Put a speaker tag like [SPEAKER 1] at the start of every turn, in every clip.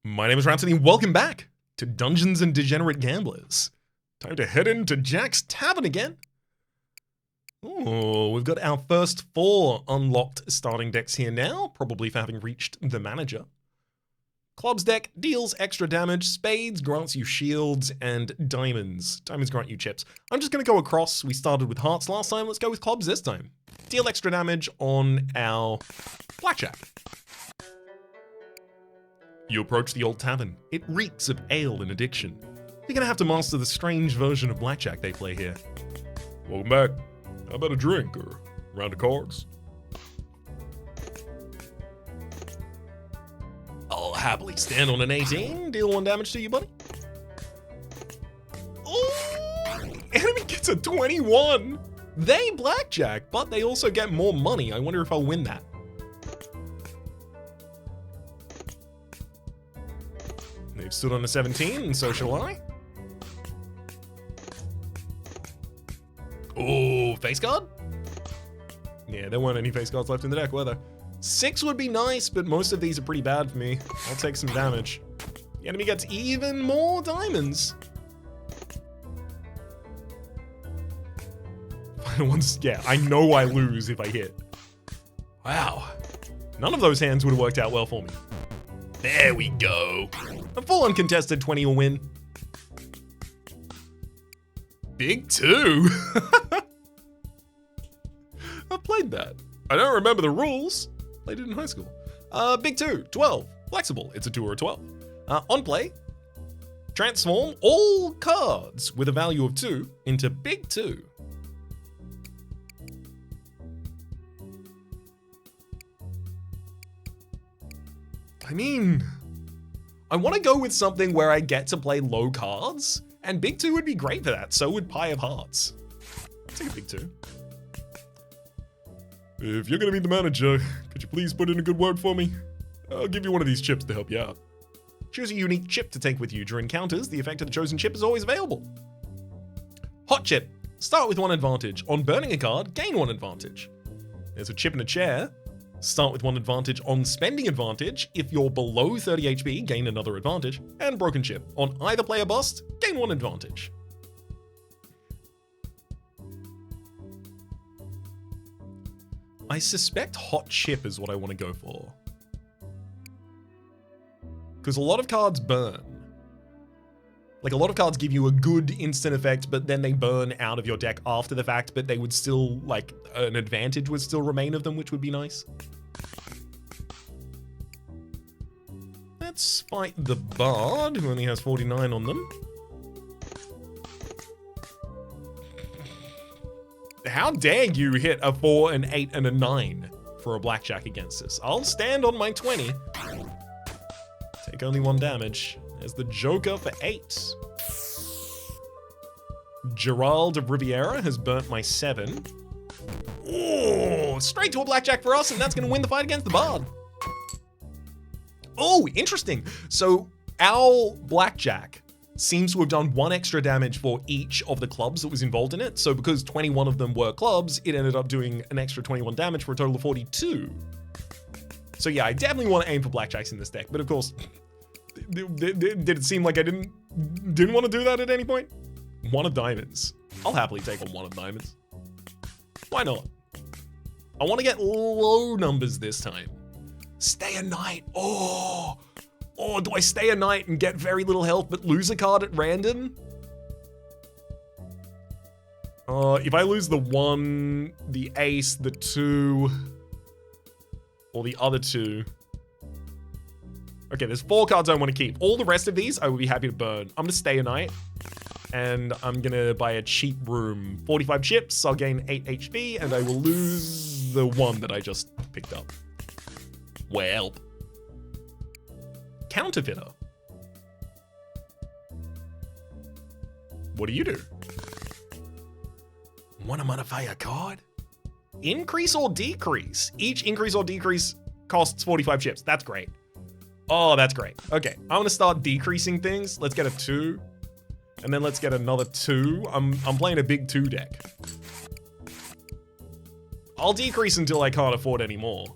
[SPEAKER 1] My name is Rhapsody, and welcome back to Dungeons and Degenerate Gamblers. Time to head into Jack's Tavern again. Oh, we've got our first 4 unlocked starting decks here now, probably for having reached the manager. Clubs deck deals extra damage, spades grants you shields, and diamonds. Diamonds grant you chips. I'm just going to go across. We started with hearts last time, let's go with clubs this time. Deal extra damage on our Blackjack. You approach the old tavern. It reeks of ale and addiction. You're gonna have to master the strange version of Blackjack they play here. Welcome back. How about a drink or a round of cards? I'll happily stand on an 18. Deal 1 damage to you, buddy. Oh, enemy gets a 21. They Blackjack, but they also get more money. I wonder if I'll win that. They've stood on a 17, and so shall I. Oh, face card? Yeah, there weren't any face cards left in the deck, were there? 6 would be nice, but most of these are pretty bad for me. I'll take some damage. The enemy gets even more diamonds. Final ones, yeah, I know I lose if I hit. Wow. None of those hands would have worked out well for me. There we go. A full uncontested 20 will win. Big 2. I played that. I don't remember the rules. Played it in high school. Big 2, 12. Flexible. It's a 2 or a 12. On play, transform all cards with a value of 2 into Big 2. I mean, I want to go with something where I get to play low cards, and Big 2 would be great for that. So would Pie of Hearts. I'll take a Big 2. If you're going to be the manager, could you please put in a good word for me? I'll give you one of these chips to help you out. Choose a unique chip to take with you. During encounters, the effect of the chosen chip is always available. Hot chip. Start with 1 advantage. On burning a card, gain 1 advantage. There's a chip in a chair. Start with 1 advantage on spending advantage. If you're below 30 HP, gain another advantage. And broken chip. On either player bust, gain 1 advantage. I suspect hot chip is what I want to go for. Because a lot of cards burn. Like, a lot of cards give you a good instant effect, but then they burn out of your deck after the fact, but they would still, like, an advantage would still remain of them, which would be nice. Let's fight the Bard, who only has 49 on them. How dare you hit a 4, an 8, and a 9 for a Blackjack against us? I'll stand on my 20. Take only 1 damage. There's the Joker for 8. Gerald of Riviera has burnt my 7. Oh, straight to a Blackjack for us, and that's going to win the fight against the Bard. Oh, interesting. So our Blackjack seems to have done 1 extra damage for each of the clubs that was involved in it. So because 21 of them were clubs, it ended up doing an extra 21 damage for a total of 42. So yeah, I definitely want to aim for Blackjacks in this deck, but of course, did it seem like I didn't want to do that at any point? 1 of diamonds. I'll happily take on 1 of diamonds. Why not? I want to get low numbers this time. Stay a night. Oh, do I stay a night and get very little health but lose a card at random? If I lose the 1, the ace, the 2, or the other 2. Okay, there's 4 cards I want to keep. All the rest of these, I would be happy to burn. I'm going to stay a night, and I'm going to buy a cheap room. 45 chips, I'll gain 8 HP, and I will lose the 1 that I just picked up. Well. Counterfeiter. What do you do? Want to modify a card? Increase or decrease? Each increase or decrease costs 45 chips. That's great. Oh, that's great. Okay, I'm gonna start decreasing things. Let's get a 2. And then let's get another 2. I'm playing a big 2 deck. I'll decrease until I can't afford any more.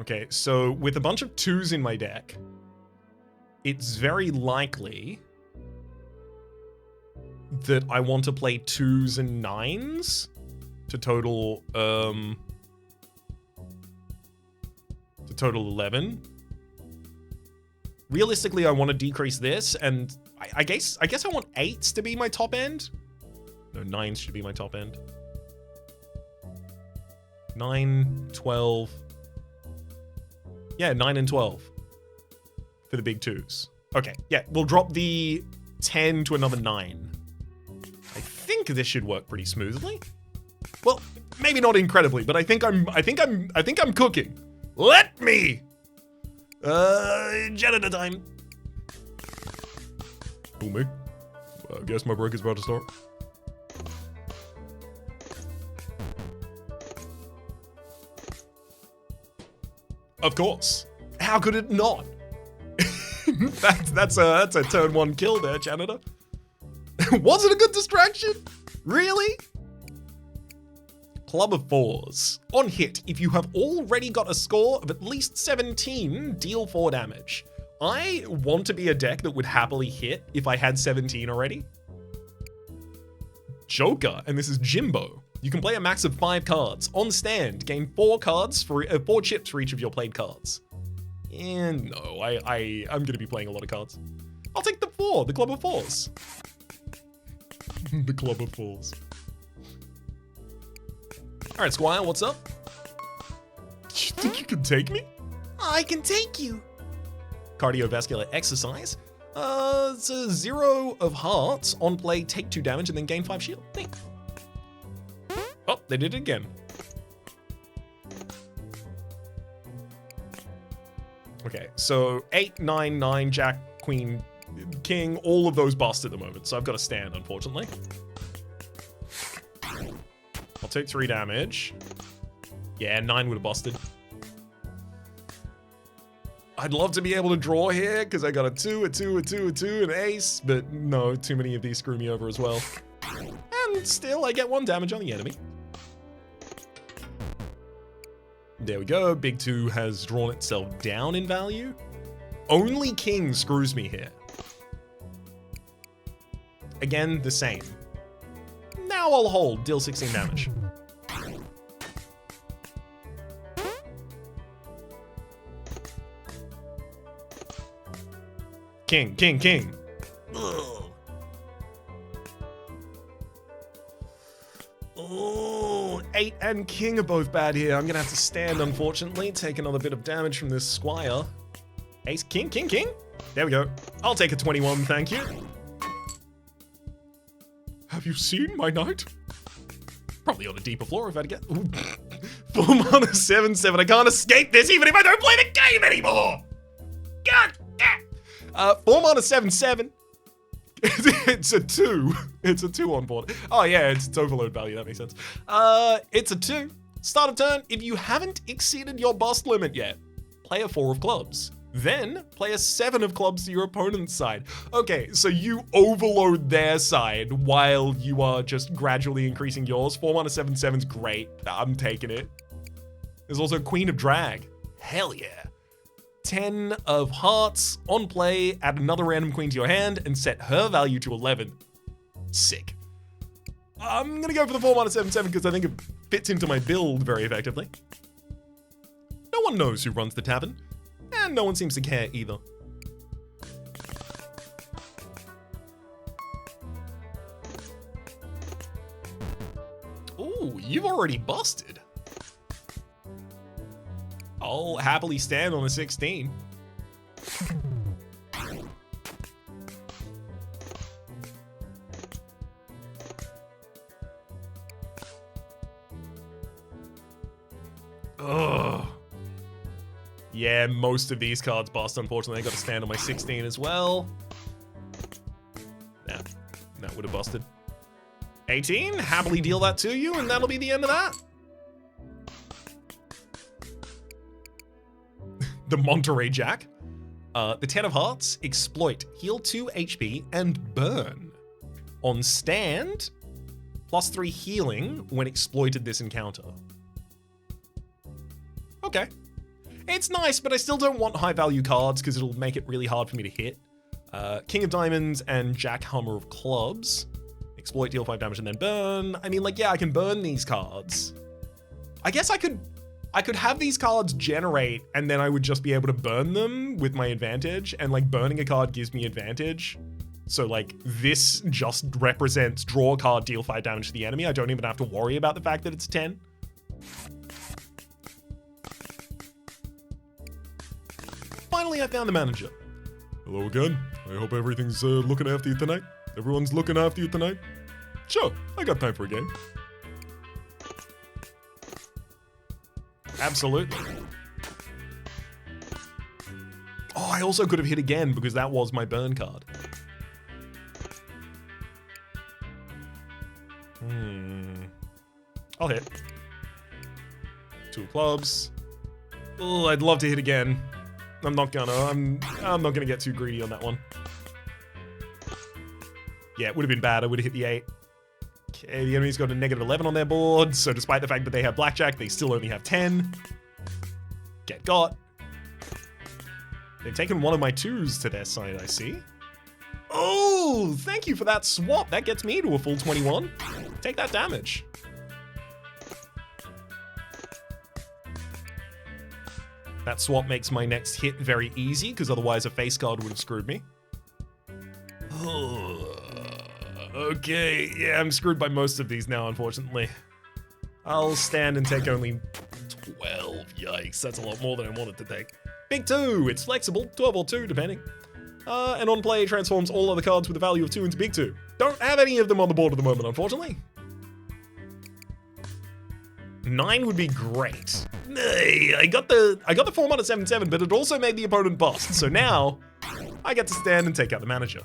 [SPEAKER 1] Okay, so with a bunch of 2s in my deck, it's very likely that I want to play 2s and 9s to total 11. Realistically, I want to decrease this, and I guess I want 8s to be my top end. No, 9s should be my top end. 9, 12. Yeah, 9 and 12 for the big 2s. Okay, yeah, we'll drop the 10 to another 9. I think this should work pretty smoothly. Well, maybe not incredibly, but I think I'm cooking. Let me. Janitor time. Oh, me. I guess my break is about to start. Of course. How could it not? that's a turn 1 kill there, Janitor. Was it a good distraction? Really? Club of 4s. On hit, if you have already got a score of at least 17, deal 4 damage. I want to be a deck that would happily hit if I had 17 already. Joker, and this is Jimbo. You can play a max of 5 cards. On stand, gain 4 cards for 4 chips for each of your played cards. And no, I'm gonna be playing a lot of cards. I'll take the 4, the Club of 4s. The Club of 4s. All right, Squire, what's up? You think you can take me?
[SPEAKER 2] I can take you.
[SPEAKER 1] Cardiovascular exercise. It's a 0 of hearts. On play, take 2 damage and then gain 5 shield. Thanks. Oh, they did it again. Okay, so 8, 9, 9, Jack, Queen, King, all of those bust at the moment, so I've got to stand, unfortunately. I'll take 3 damage. Yeah, 9 would have busted. I'd love to be able to draw here, because I got a 2, a 2, a 2, a 2, an ace, but no, too many of these screw me over as well. And still, I get 1 damage on the enemy. There we go, Big 2 has drawn itself down in value. Only King screws me here. Again, the same. Now I'll hold, deal 16 damage. King, King, King. Ugh. Oh, 8 and King are both bad here. I'm gonna have to stand, unfortunately. Take another bit of damage from this Squire. Ace, King, King, King. There we go. I'll take a 21, thank you. Have you seen my knight? Probably on a deeper floor if I had to get. 4 mana, 7/7. I can't escape this even if I don't play the game anymore. God damn. 4 mana, 7/7. It's a 2. It's a 2 on board. Oh yeah, it's overload value. That makes sense. It's a 2. Start of turn. If you haven't exceeded your bust limit yet, play a 4 of clubs. Then play a 7 of clubs to your opponent's side. Okay, so you overload their side while you are just gradually increasing yours. 4 mana 7/7's great. I'm taking it. There's also Queen of Drag. Hell yeah. 10 of hearts on play. Add another random queen to your hand and set her value to 11. Sick. I'm gonna go for the 4 mana 7/7 because I think it fits into my build very effectively. No one knows who runs the tavern. And no one seems to care either. Ooh, you've already busted. I'll happily stand on a 16. Ugh. Yeah, most of these cards bust, unfortunately. I got to stand on my 16 as well. Nah, that would have busted. 18, happily deal that to you, and that'll be the end of that. The Monteray Jack. The 10 of hearts, exploit, heal 2 HP, and burn. On stand, +3 healing when exploited this encounter. Okay. It's nice, but I still don't want high value cards because it'll make it really hard for me to hit. King of Diamonds and Jack Hammer of Clubs. Exploit, deal 5 damage, and then burn. I mean, like, yeah, I can burn these cards. I guess I could have these cards generate, and then I would just be able to burn them with my advantage, and, like, burning a card gives me advantage. So, like, this just represents draw a card, deal 5 damage to the enemy. I don't even have to worry about the fact that it's 10. Finally, I found the manager. Hello again. I hope everything's looking after you tonight. Everyone's looking after you tonight. Sure, I got time for a game. Absolutely. Oh, I also could have hit again because that was my burn card. I'll hit. 2 of clubs. Oh, I'd love to hit again. I'm not gonna get too greedy on that one. Yeah, it would have been bad. I would have hit the 8. Okay, the enemy's got a negative 11 on their board, so despite the fact that they have Blackjack, they still only have 10. Get got. They've taken one of my 2s to their side, I see. Oh, thank you for that swap. That gets me to a full 21. Take that damage. That swap makes my next hit very easy, because otherwise a face card would have screwed me. Okay, yeah, I'm screwed by most of these now, unfortunately. I'll stand and take only 12. Yikes, that's a lot more than I wanted to take. Big 2, it's flexible, 12 or 2, depending. And on play, transforms all other cards with a value of 2 into big 2. Don't have any of them on the board at the moment, unfortunately. 9 would be great. Hey, I got the 4-mana 7/7, but it also made the opponent bust. So now, I get to stand and take out the manager.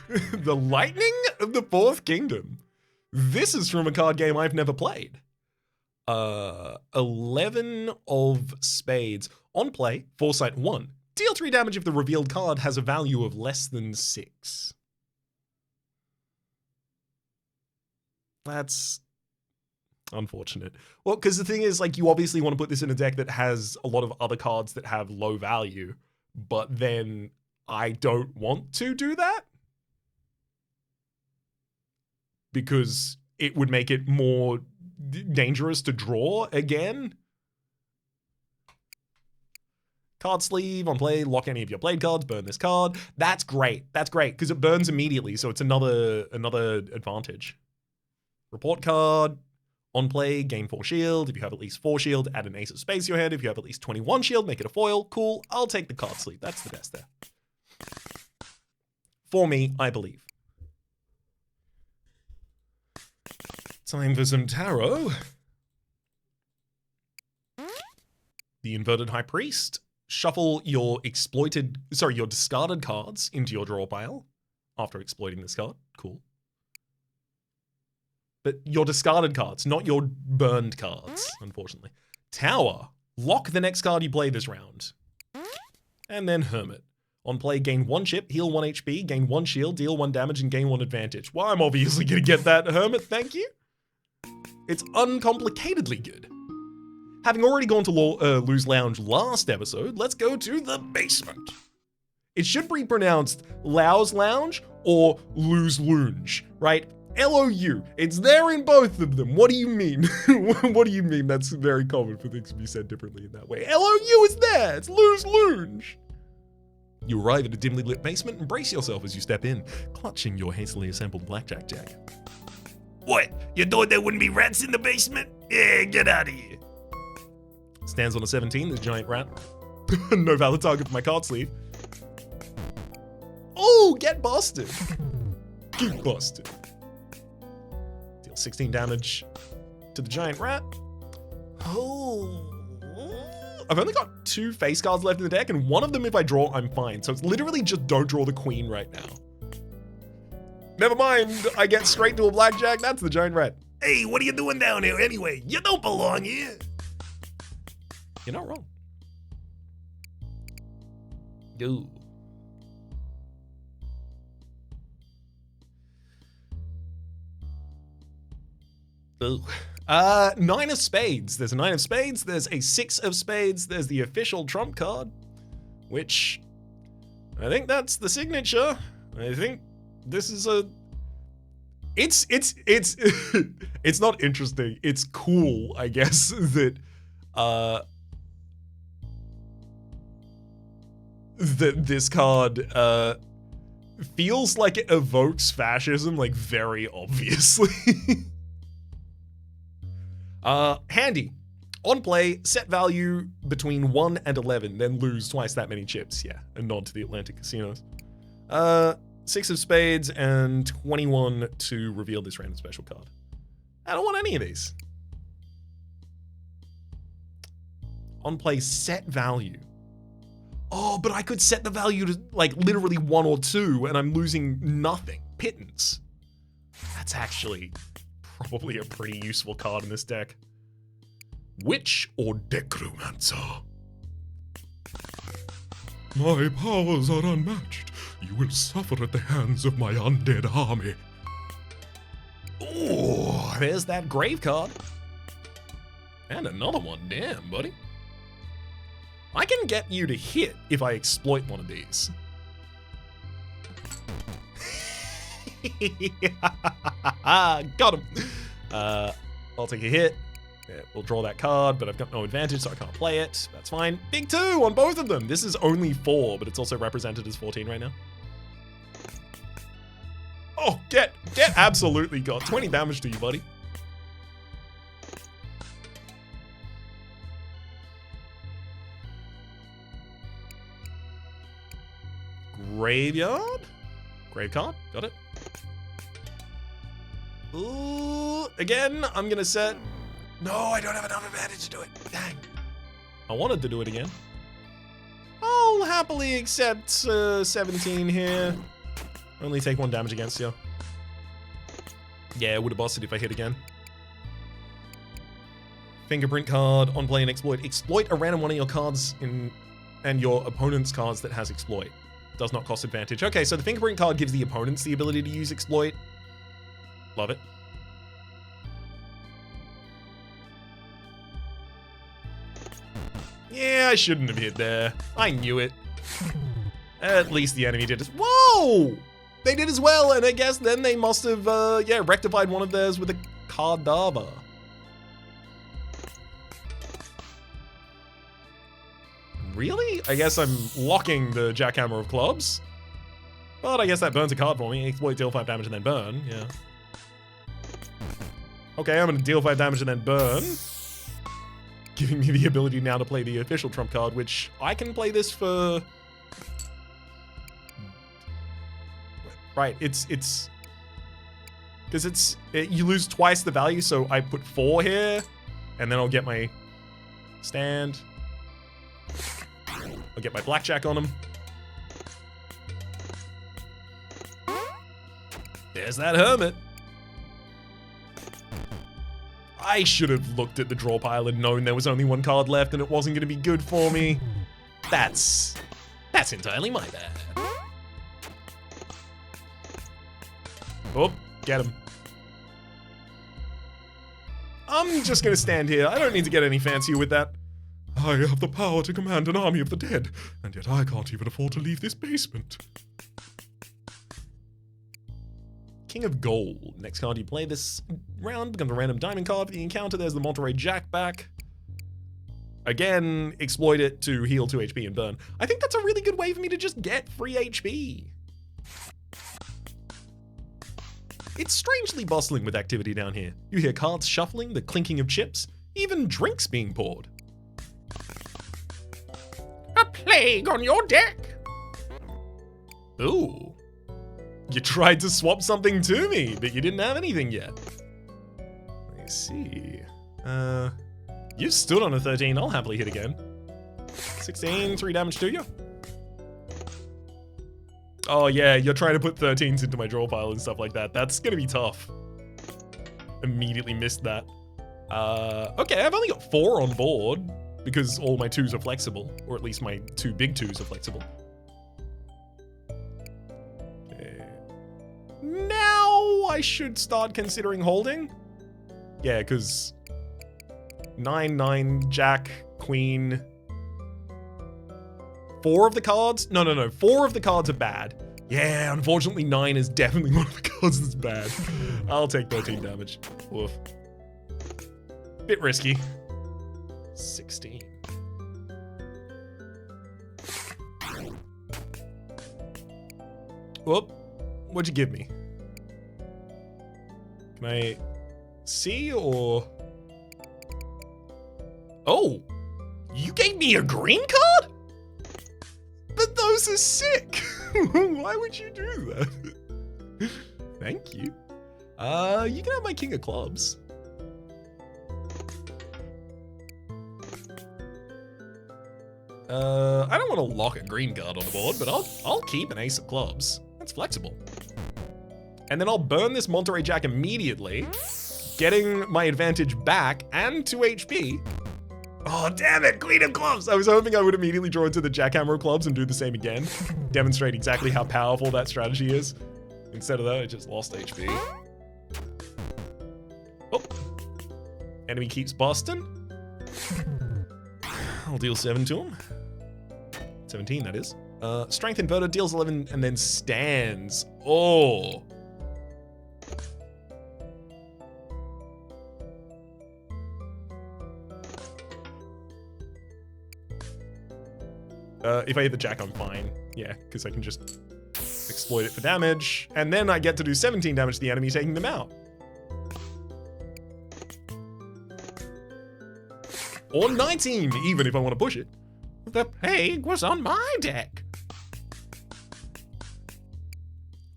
[SPEAKER 1] The Lightning of the Fourth Kingdom. This is from a card game I've never played. 11 of spades. On play, Foresight 1. Deal 3 damage if the revealed card has a value of less than 6. That's unfortunate. Well, because the thing is, like, you obviously want to put this in a deck that has a lot of other cards that have low value, but then I don't want to do that because it would make it more dangerous to draw again. Card sleeve, on play, lock any of your played cards, burn this card. That's great. That's great, because it burns immediately, so it's another advantage. Report card, on play, gain 4 shield. If you have at least 4 shield, add an ace of spades to your hand. If you have at least 21 shield, make it a foil. Cool, I'll take the card sleeve. That's the best there. For me, I believe. Time for some tarot. The Inverted High Priest. Shuffle your discarded cards into your draw pile after exploiting this card. Cool. But your discarded cards, not your burned cards, unfortunately. Tower. Lock the next card you play this round. And then Hermit. On play, gain 1 chip, heal 1 HP, gain 1 shield, deal 1 damage, and gain 1 advantage. Well, I'm obviously going to get that Hermit, thank you. It's uncomplicatedly good. Having already gone to Lose Lounge last episode, let's go to the basement. It should be pronounced Louse Lounge or Lose Lounge, right? L-O-U. It's there in both of them. What do you mean? What do you mean? That's very common for things to be said differently in that way. L-O-U is there. It's Lose Lounge. You arrive at a dimly lit basement and brace yourself as you step in, clutching your hastily assembled Blackjack Jack. What? You thought there wouldn't be rats in the basement? Yeah, get out of here. Stands on a 17, this giant rat. No valid target for my card sleeve. Oh, get busted. Get busted. Deal 16 damage to the giant rat. Oh. I've only got 2 face cards left in the deck, and one of them, if I draw, I'm fine. So it's literally just don't draw the queen right now. Never mind, I get straight to a blackjack. That's the giant rat. Hey, what are you doing down here anyway? You don't belong here. You're not wrong. Yo. Ooh. Nine of spades. There's a nine of spades. There's a six of spades. There's the official trump card, which I think that's the signature. I think this is a. It's it's not interesting. It's cool, I guess, that that this card feels like it evokes fascism, like very obviously. Handy. On play, set value between 1 and 11, then lose twice that many chips. Yeah, a nod to the Atlantic casinos. Six of spades and 21 to reveal this random special card. I don't want any of these. On play, set value. Oh, but I could set the value to like literally 1 or 2 and I'm losing nothing. Pittance. That's actually probably a pretty useful card in this deck. Witch or Necromancer? My powers are unmatched. You will suffer at the hands of my undead army. Oh, there's that grave card. And another one, damn, buddy. I can get you to hit if I exploit one of these. Got him. I'll take a hit. Yeah, we'll draw that card, but I've got no advantage, so I can't play it. That's fine. Big 2 on both of them. This is only 4, but it's also represented as 14 right now. Oh, get absolutely got 20 damage to you, buddy. Graveyard? Grave card, got it. Ooh, again, I'm gonna set. No, I don't have enough advantage to do it. Dang. I wanted to do it again. I'll happily accept 17 here. Only take 1 damage against you. Yeah, it would have busted if I hit again. Fingerprint card, on play and exploit. Exploit a random one of your cards and your opponent's cards that has exploit. Does not cost advantage. Okay, so the fingerprint card gives the opponents the ability to use exploit. Love it. Yeah, I shouldn't have hit there. I knew it. At least the enemy did as— Whoa! They did as well, and I guess then they must have, yeah, rectified one of theirs with a Cardava. Really? I guess I'm locking the Jackhammer of Clubs. But I guess that burns a card for me. Exploit, deal 5 damage, and then burn. Yeah. Okay, I'm gonna deal 5 damage and then burn. Giving me the ability now to play the official trump card, which I can play this for... Right, it's... Because you lose twice the value, so I put 4 here, and then I'll get my stand. I'll get my Blackjack on him. There's that Hermit. I should have looked at the draw pile and known there was only 1 card left and it wasn't going to be good for me. That's entirely my bad. Oh, get him. I'm just going to stand here. I don't need to get any fancier with that. I have the power to command an army of the dead, and yet I can't even afford to leave this basement. King of Gold. Next card you play this round becomes a random diamond card for the encounter. There's the Monteray Jack back. Again, exploit it to heal 2 HP and burn. I think that's a really good way for me to just get free HP. It's strangely bustling with activity down here. You hear cards shuffling, the clinking of chips, even drinks being poured. A plague on your deck! Ooh. You tried to swap something to me, but you didn't have anything yet. Let me see. You stood on a 13. I'll happily hit again. 16, 3 damage to you. Oh yeah, you're trying to put 13s into my draw pile and stuff like that. That's gonna be tough. Immediately missed that. Okay, I've only got 4 on board because all my 2s are flexible, or at least my 2 big 2s are flexible. Okay. Now I should start considering holding. Yeah, because 9, 9, Jack, Queen. 4 of the cards? No. 4 of the cards are bad. Yeah, unfortunately 9 is definitely one of the cards that's bad. I'll take 13 damage. Woof. Bit risky. 16. Whoop. What'd you give me? Can I see or... Oh! You gave me a green card? But those are sick! Why would you do that? Thank you. You can have my King of Clubs. I don't want to lock a green card on the board, but I'll keep an Ace of Clubs. That's flexible. And then I'll burn this Monteray Jack immediately, getting my advantage back and 2 HP. Oh, damn it, Queen of Clubs. I was hoping I would immediately draw into the Jackhammer of Clubs and do the same again. Demonstrate exactly how powerful that strategy is. Instead of that, I just lost HP. Oh. Enemy keeps busting. I'll deal 7 to him. 17, that is. Strength Inverter deals 11 and then stands. Oh. If I hit the Jack, I'm fine. Yeah, because I can just exploit it for damage. And then I get to do 17 damage to the enemy, taking them out. Or 19, even if I want to push it. The plague was on my deck.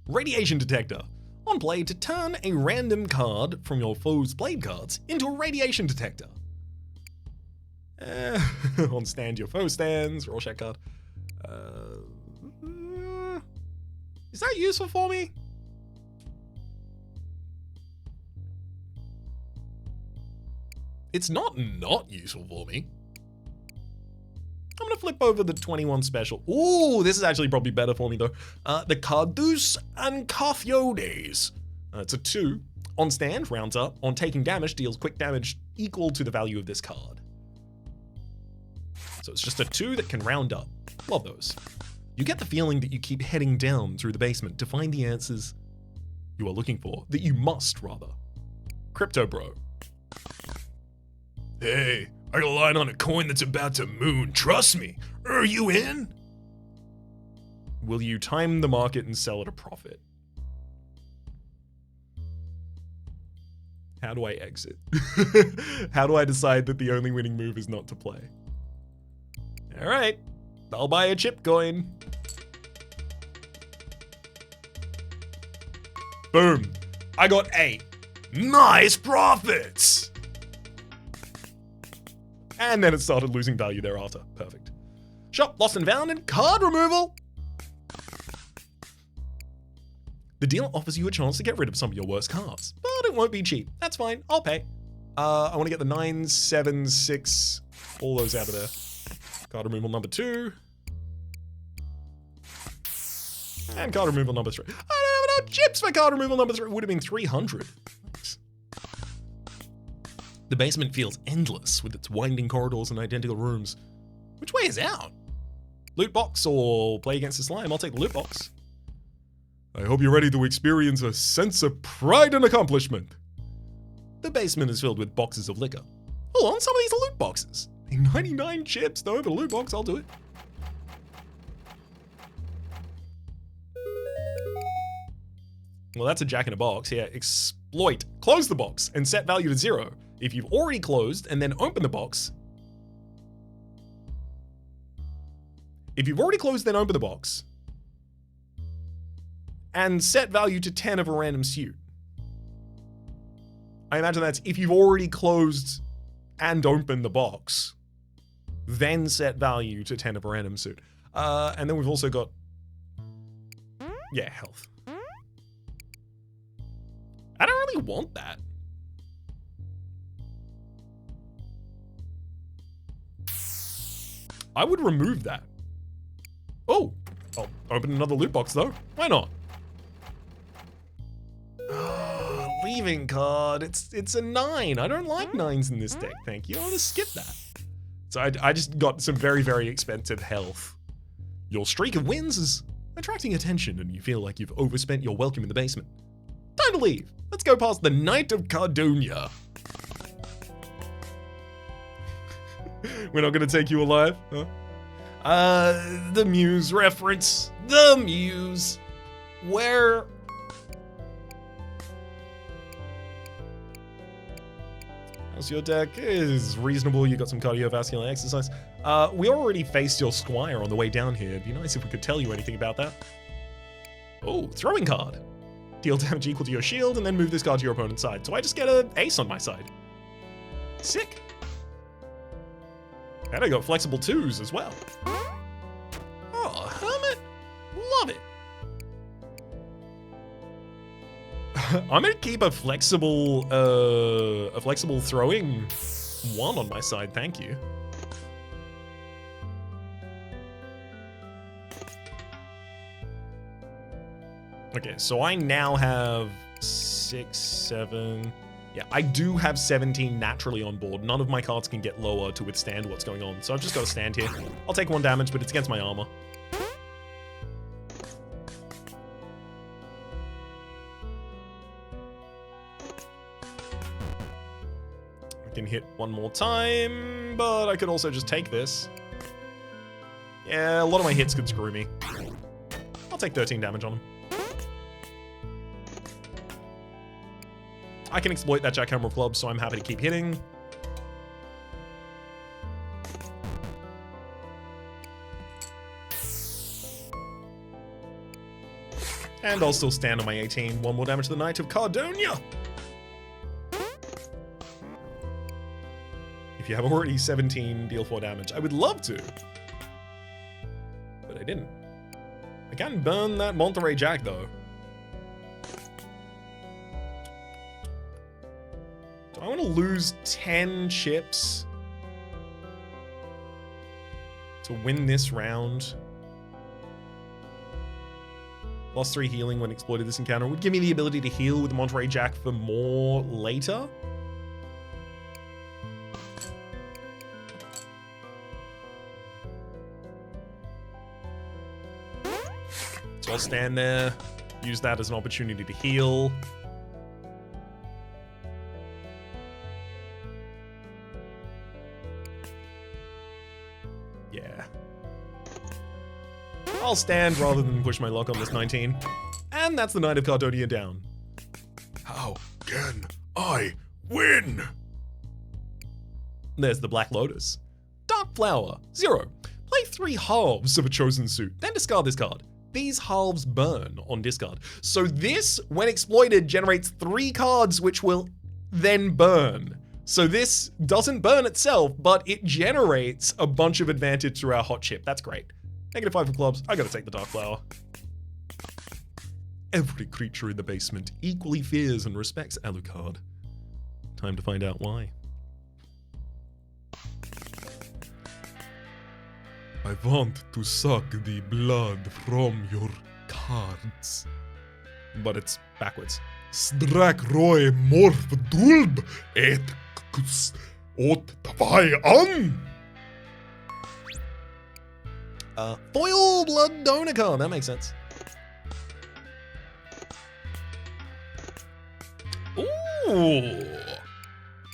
[SPEAKER 1] Radiation Detector. On play, to turn a random card from your foe's played cards into a radiation detector. On stand, your foe stands. Rorschach card. Is that useful for me? It's not useful for me. I'm gonna flip over the 21 special. Ooh, this is actually probably better for me though. The Cardus and Carthiodes. It's a 2. On stand, rounds up. On taking damage, deals quick damage equal to the value of this card. So it's just a 2 that can round up. Love those. You get the feeling that you keep heading down through the basement to find the answers you are looking for. That you must, rather. Crypto Bro. Hey, I got a line on a coin that's about to moon. Trust me. Are you in? Will you time the market and sell at a profit? How do I exit? How do I decide that the only winning move is not to play? All right, I'll buy a chip coin. Boom, I got 8. Nice profits. And then it started losing value thereafter. Perfect. Shop lost and found and card removal. The deal offers you a chance to get rid of some of your worst cards, but it won't be cheap. That's fine, I'll pay. I want to get the 9, 7, 6, all those out of there. Card removal number 2. And card removal number 3. I don't have enough chips for card removal number 3. It would have been 300. Thanks. The basement feels endless with its winding corridors and identical rooms. Which way is out? Loot box or play against the slime? I'll take the loot box. I hope you're ready to experience a sense of pride and accomplishment. The basement is filled with boxes of liquor. Hold on, some of these are loot boxes. 99 chips, though, but a loot box, I'll do it. Well, that's a Jack in a box. Yeah, exploit. Close the box and set value to 0. If you've already closed and then open the box. If you've already closed, then open the box. And set value to 10 of a random suit. I imagine that's if you've already closed and opened the box. Then set value to 10 of a random suit. And then we've also got, yeah, health. I don't really want that. I would remove that. Oh, I'll open another loot box though. Why not? deceiving card. It's a 9. I don't like 9s in this deck, thank you. I'll just skip that. So I just got some very, very expensive health. Your streak of wins is attracting attention and you feel like you've overspent your welcome in the basement. Time to leave. Let's go past the Knight of Cardonia. We're not gonna take you alive, huh? The Muse reference. The Muse. Where... How's your deck? Is reasonable. You got some cardiovascular exercise. We already faced your Squire on the way down here. It'd be nice if we could tell you anything about that. Oh, throwing card. Deal damage equal to your shield and then move this card to your opponent's side. So I just get an ace on my side. Sick. And I got flexible 2s as well. Oh, Hermit. Love it. I'm gonna keep a flexible throwing 1 on my side, thank you. Okay, so I now have 6, 7... Yeah, I do have 17 naturally on board. None of my cards can get lower to withstand what's going on, so I've just got to stand here. I'll take 1 damage, but it's against my armor. I can hit 1 more time, but I could also just take this. Yeah, a lot of my hits could screw me. I'll take 13 damage on him. I can exploit that jackhammer of clubs, so I'm happy to keep hitting. And I'll still stand on my 18. 1 more damage to the Knight of Cardonia. If you have already 17, deal 4 damage. I would love to, but I didn't. I can burn that Monteray Jack, though. I want to lose 10 chips to win this round. +3 healing when exploited this encounter would give me the ability to heal with the Monteray Jack for more later. So I'll stand there, use that as an opportunity to heal. I'll stand rather than push my luck on this 19. And that's the Knight of Cardonia down. How can I win? There's the Black Lotus. Dark Flower, 0. Play 3 halves of a chosen suit, then discard this card. These halves burn on discard. So this, when exploited, generates 3 cards which will then burn. So this doesn't burn itself, but it generates a bunch of advantage through our hot chip. That's great. -5 for clubs. I gotta take the Dark Flower. Every creature in the basement equally fears and respects Alucard. Time to find out why. I want to suck the blood from your cards. But it's backwards. Strak roy morf dulb et kus ot tavai an. Foil Blood Donor card, that makes sense. Ooh.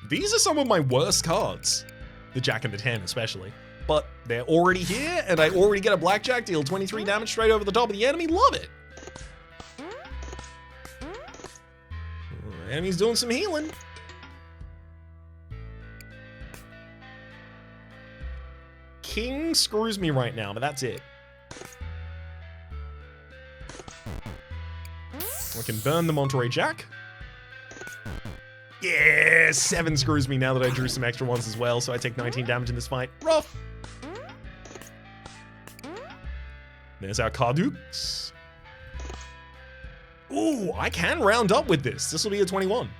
[SPEAKER 1] These are some of my worst cards. The Jack and the 10 especially. But they're already here, and I already get a Blackjack, deal 23 damage straight over the top of the enemy. Love it. Enemy's doing some healing. King screws me right now, but that's it. I can burn the Monteray Jack. Yeah, 7 screws me now that I drew some extra ones as well, so I take 19 damage in this fight. Rough. There's our Cardux. Ooh, I can round up with this. This will be a 21.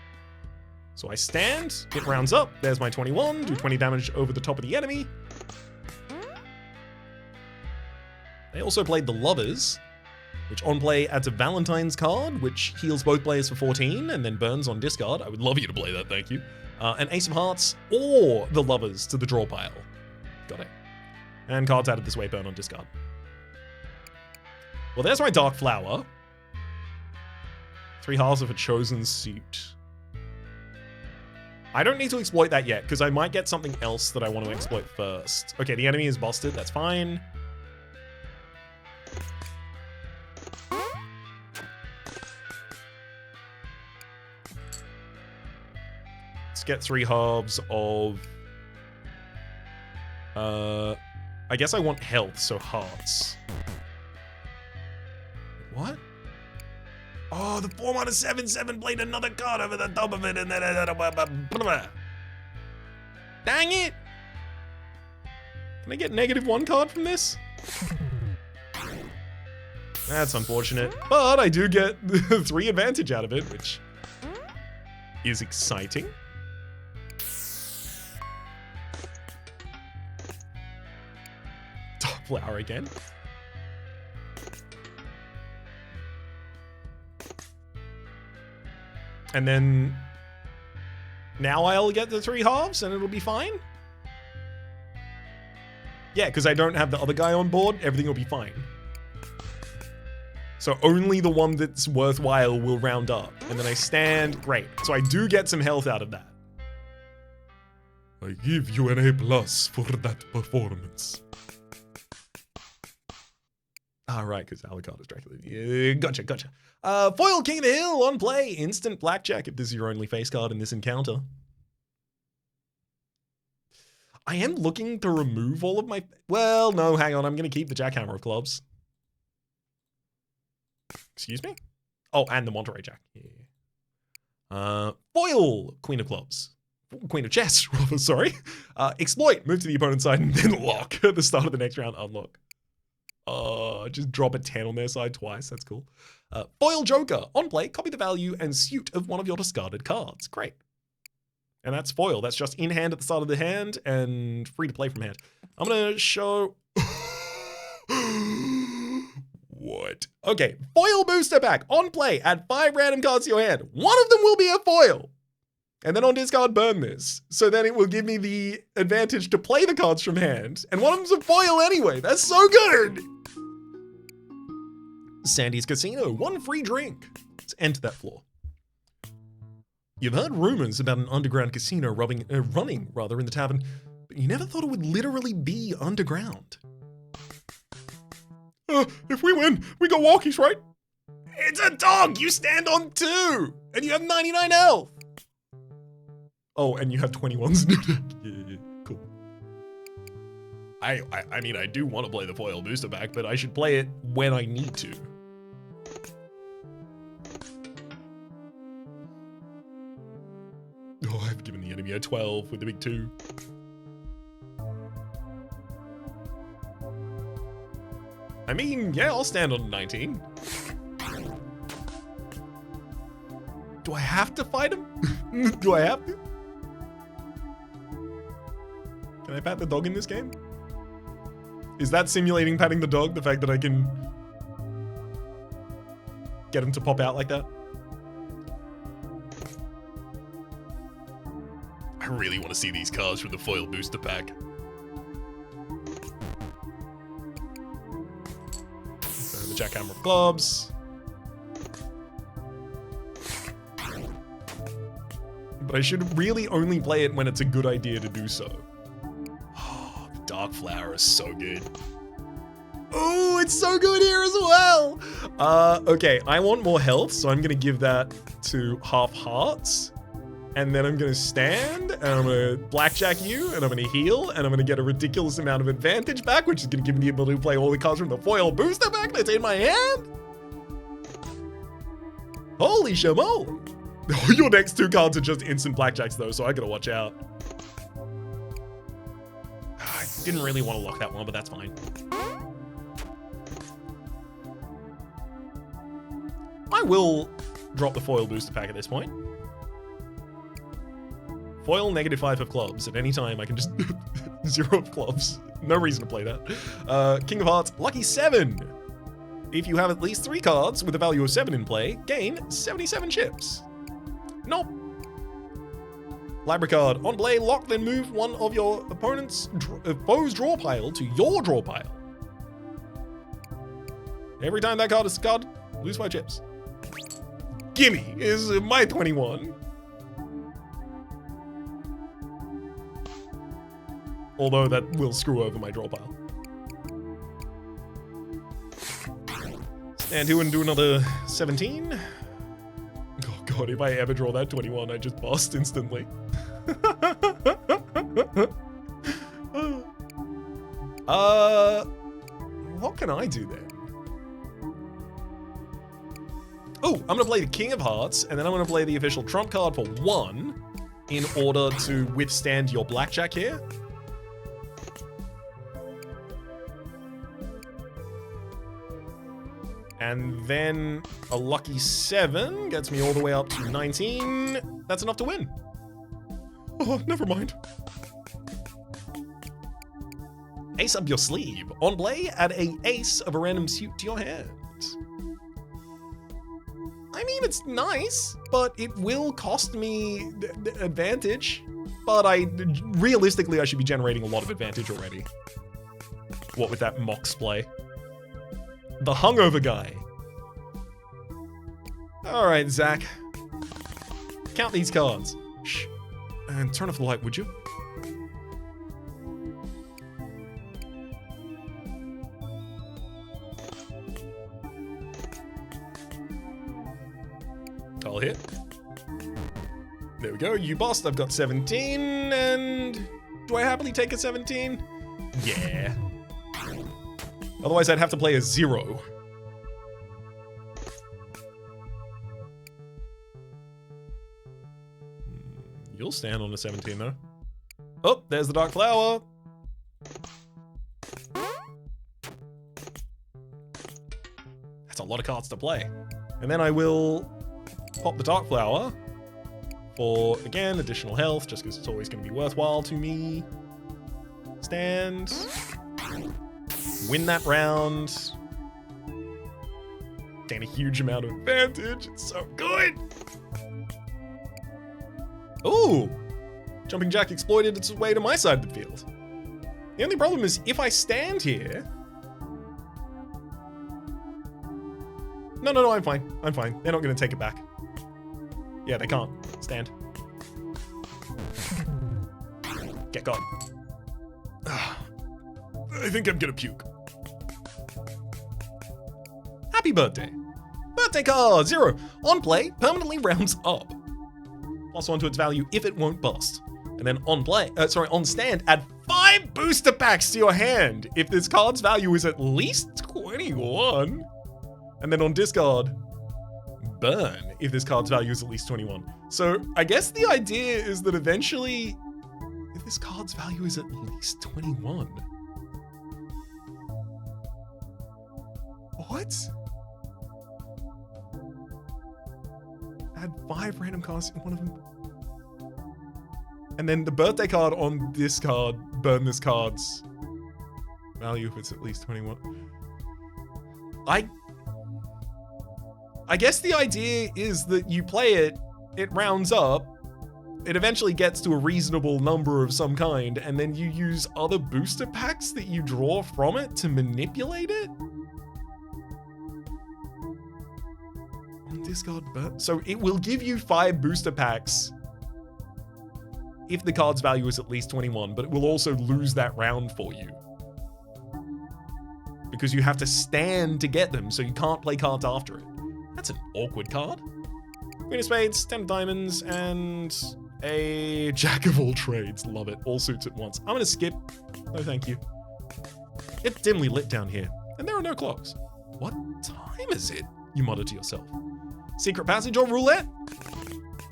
[SPEAKER 1] So I stand, it rounds up. There's my 21, do 20 damage over the top of the enemy. They also played the Lovers. which on play adds a Valentine's card, which heals both players for 14 and then burns on discard. I would love you to play that, thank you. An Ace of Hearts or the Lovers to the draw pile. Got it. And cards added this way burn on discard. Well, there's my Dark Flower. 3 halves of a chosen suit. I don't need to exploit that yet, because I might get something else that I want to exploit first. Okay, the enemy is busted. That's fine. Let's get 3 halves of... I guess I want health, so hearts. What? Oh, the 4 mana 7/7 played another card over the top of it, and then dang it! Can I get -1 card from this? That's unfortunate, but I do get 3 advantage out of it, which is exciting. Dark Flower again. And then now I'll get the 3 halves and it'll be fine. Yeah, because I don't have the other guy on board, everything will be fine. So only the one that's worthwhile will round up. And then I stand, great. So I do get some health out of that. I give you an A+ for that performance. Ah, right, because Alucard is Dracula. Yeah, gotcha. Foil King of the Hill on play. Instant Blackjack if this is your only face card in this encounter. I am looking to remove all of my... Well, no, hang on. I'm going to keep the Jackhammer of Clubs. Excuse me? Oh, and the Monteray Jack. Yeah. Foil Queen of Clubs. Queen of Chess, rather, sorry. Exploit. Move to the opponent's side and then lock. At the start of the next round, unlock. Just drop a 10 on their side twice. That's cool. Foil Joker. On play, copy the value and suit of one of your discarded cards. Great. And that's foil. That's just in hand at the start of the hand and free to play from hand. I'm going to show... What? Okay. Foil Booster Pack. On play, add 5 random cards to your hand. One of them will be a foil. And then on discard, burn this. So then it will give me the advantage to play the cards from hand. And one of them's a foil anyway. That's so good. Sandy's Casino. 1 free drink. Let's enter that floor. You've heard rumors about an underground casino running in the tavern, but you never thought it would literally be underground. If we win, we got walkies, right? It's a dog! You stand on 2! And you have 99 health! Oh, and you have 21s. Yeah, cool. I mean, I do want to play the foil booster pack, but I should play it when I need to. Oh, I've given the enemy a 12 with the big 2. I mean, yeah, I'll stand on 19. Do I have to fight him? Do I have to? Can I pat the dog in this game? Is that simulating patting the dog, the fact that I can get him to pop out like that? I really want to see these cards from the foil booster pack. So the Jackhammer of Clubs. But I should really only play it when it's a good idea to do so. Oh, the Dark Flower is so good. Oh, it's so good here as well. Okay, I want more health, so I'm gonna give that to half hearts. And then I'm gonna stand, and I'm gonna blackjack you, and I'm gonna heal, and I'm gonna get a ridiculous amount of advantage back, which is gonna give me the ability to play all the cards from the foil booster pack that's in my hand. Holy shamoly. Your next 2 cards are just instant blackjacks though, so I gotta watch out. I didn't really want to lock that one, but that's fine. I will drop the foil booster pack at this point. Foil -5 of clubs. At any time, I can just 0 of clubs. No reason to play that. King of Hearts, lucky 7. If you have at least 3 cards with a value of 7 in play, gain 77 chips. Nope. Library card. On play, lock, then move one of your opponent's foe's draw pile to your draw pile. Every time that card is discarded, lose 5 chips. Gimme is my 21. Although that will screw over my draw pile. And 2 and do another 17. Oh god, if I ever draw that 21, I just bust instantly. What can I do then? Oh, I'm gonna play the King of Hearts, and then I'm gonna play the official trump card for 1 in order to withstand your Blackjack here. And then a lucky 7 gets me all the way up to 19. That's enough to win. Oh, never mind. Ace up your sleeve. On play, add a ace of a random suit to your hand. I mean, it's nice, but it will cost me advantage. But realistically, I should be generating a lot of advantage already. What with that Mox play? The hungover guy. All right, Zach. Count these cards. Shh. And turn off the light, would you? I'll hit. There we go. You bust. I've got 17. And do I happily take a 17? Yeah. Otherwise, I'd have to play a 0. You'll stand on a 17, though. Oh, there's the Dark Flower. That's a lot of cards to play. And then I will pop the Dark Flower for, again, additional health, just because it's always going to be worthwhile to me. Stand. Win that round. Gain a huge amount of advantage. It's so good. Ooh. Jumping Jack exploited its way to my side of the field. The only problem is if I stand here... No, I'm fine. I'm fine. They're not going to take it back. Yeah, they can't. Stand. Get gone. I think I'm gonna puke. Happy birthday. Birthday card 0. On play, permanently rounds up. +1 to its value if it won't bust. And then on stand, add 5 booster packs to your hand if this card's value is at least 21. And then on discard, burn if this card's value is at least 21. So I guess the idea is that eventually, if this card's value is at least 21. What? Add 5 random cards in one of them. And then the birthday card on this card, burn this card's value if it's at least 21. I guess the idea is that you play it, it rounds up, it eventually gets to a reasonable number of some kind, and then you use other booster packs that you draw from it to manipulate it? On discard burn. So it will give you 5 booster packs if the card's value is at least 21, but it will also lose that round for you. Because you have to stand to get them, so you can't play cards after it. That's an awkward card. Queen of Spades, 10 of Diamonds, and a Jack of all trades. Love it. All suits at once. I'm gonna skip. No, thank you. It's dimly lit down here, and there are no clocks. What time is it? You mutter to yourself. Secret passage or roulette?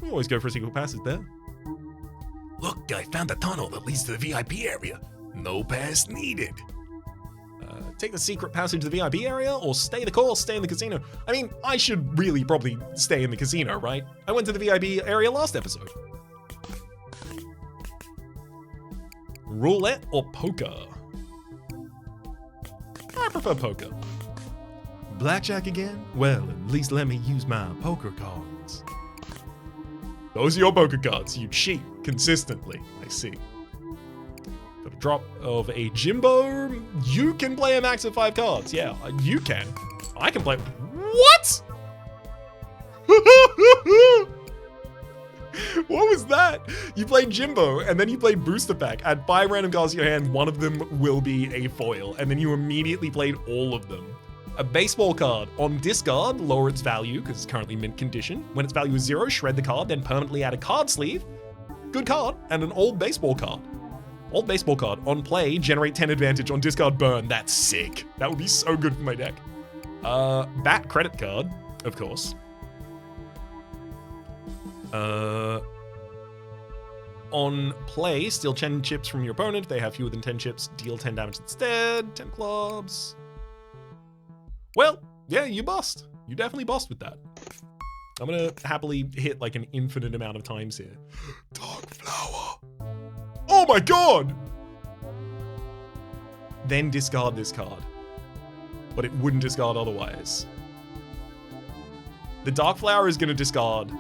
[SPEAKER 1] We always go for a secret passage there. Look, I found a tunnel that leads to the VIP area. No pass needed. Take the secret passage to the VIP area, or stay the course, stay in the casino. I mean, I should really probably stay in the casino, right? I went to the VIP area last episode. Roulette or poker? I prefer poker. Blackjack again? Well, at least let me use my poker cards. Those are your poker cards. You cheat consistently. I see. Got a drop of a Jimbo. You can play a max of 5 cards. Yeah, you can. I can play. What? What was that? You played Jimbo, and then you played Booster Pack. Add 5 random cards to your hand, one of them will be a foil, and then you immediately played all of them. A baseball card. On discard, lower its value, because it's currently mint condition. When its value is 0, shred the card, then permanently add a card sleeve. Good card, and an old baseball card. Old baseball card. On play, generate 10 advantage. On discard, burn. That's sick. That would be so good for my deck. Bat credit card, of course. On play, steal 10 chips from your opponent. If they have fewer than 10 chips, deal 10 damage instead. 10 clubs. Well, yeah, you bust. You definitely bust with that. I'm gonna happily hit like an infinite amount of times here. Dark Flower. Oh my god! Then discard this card. But it wouldn't discard otherwise. The Dark Flower is gonna discard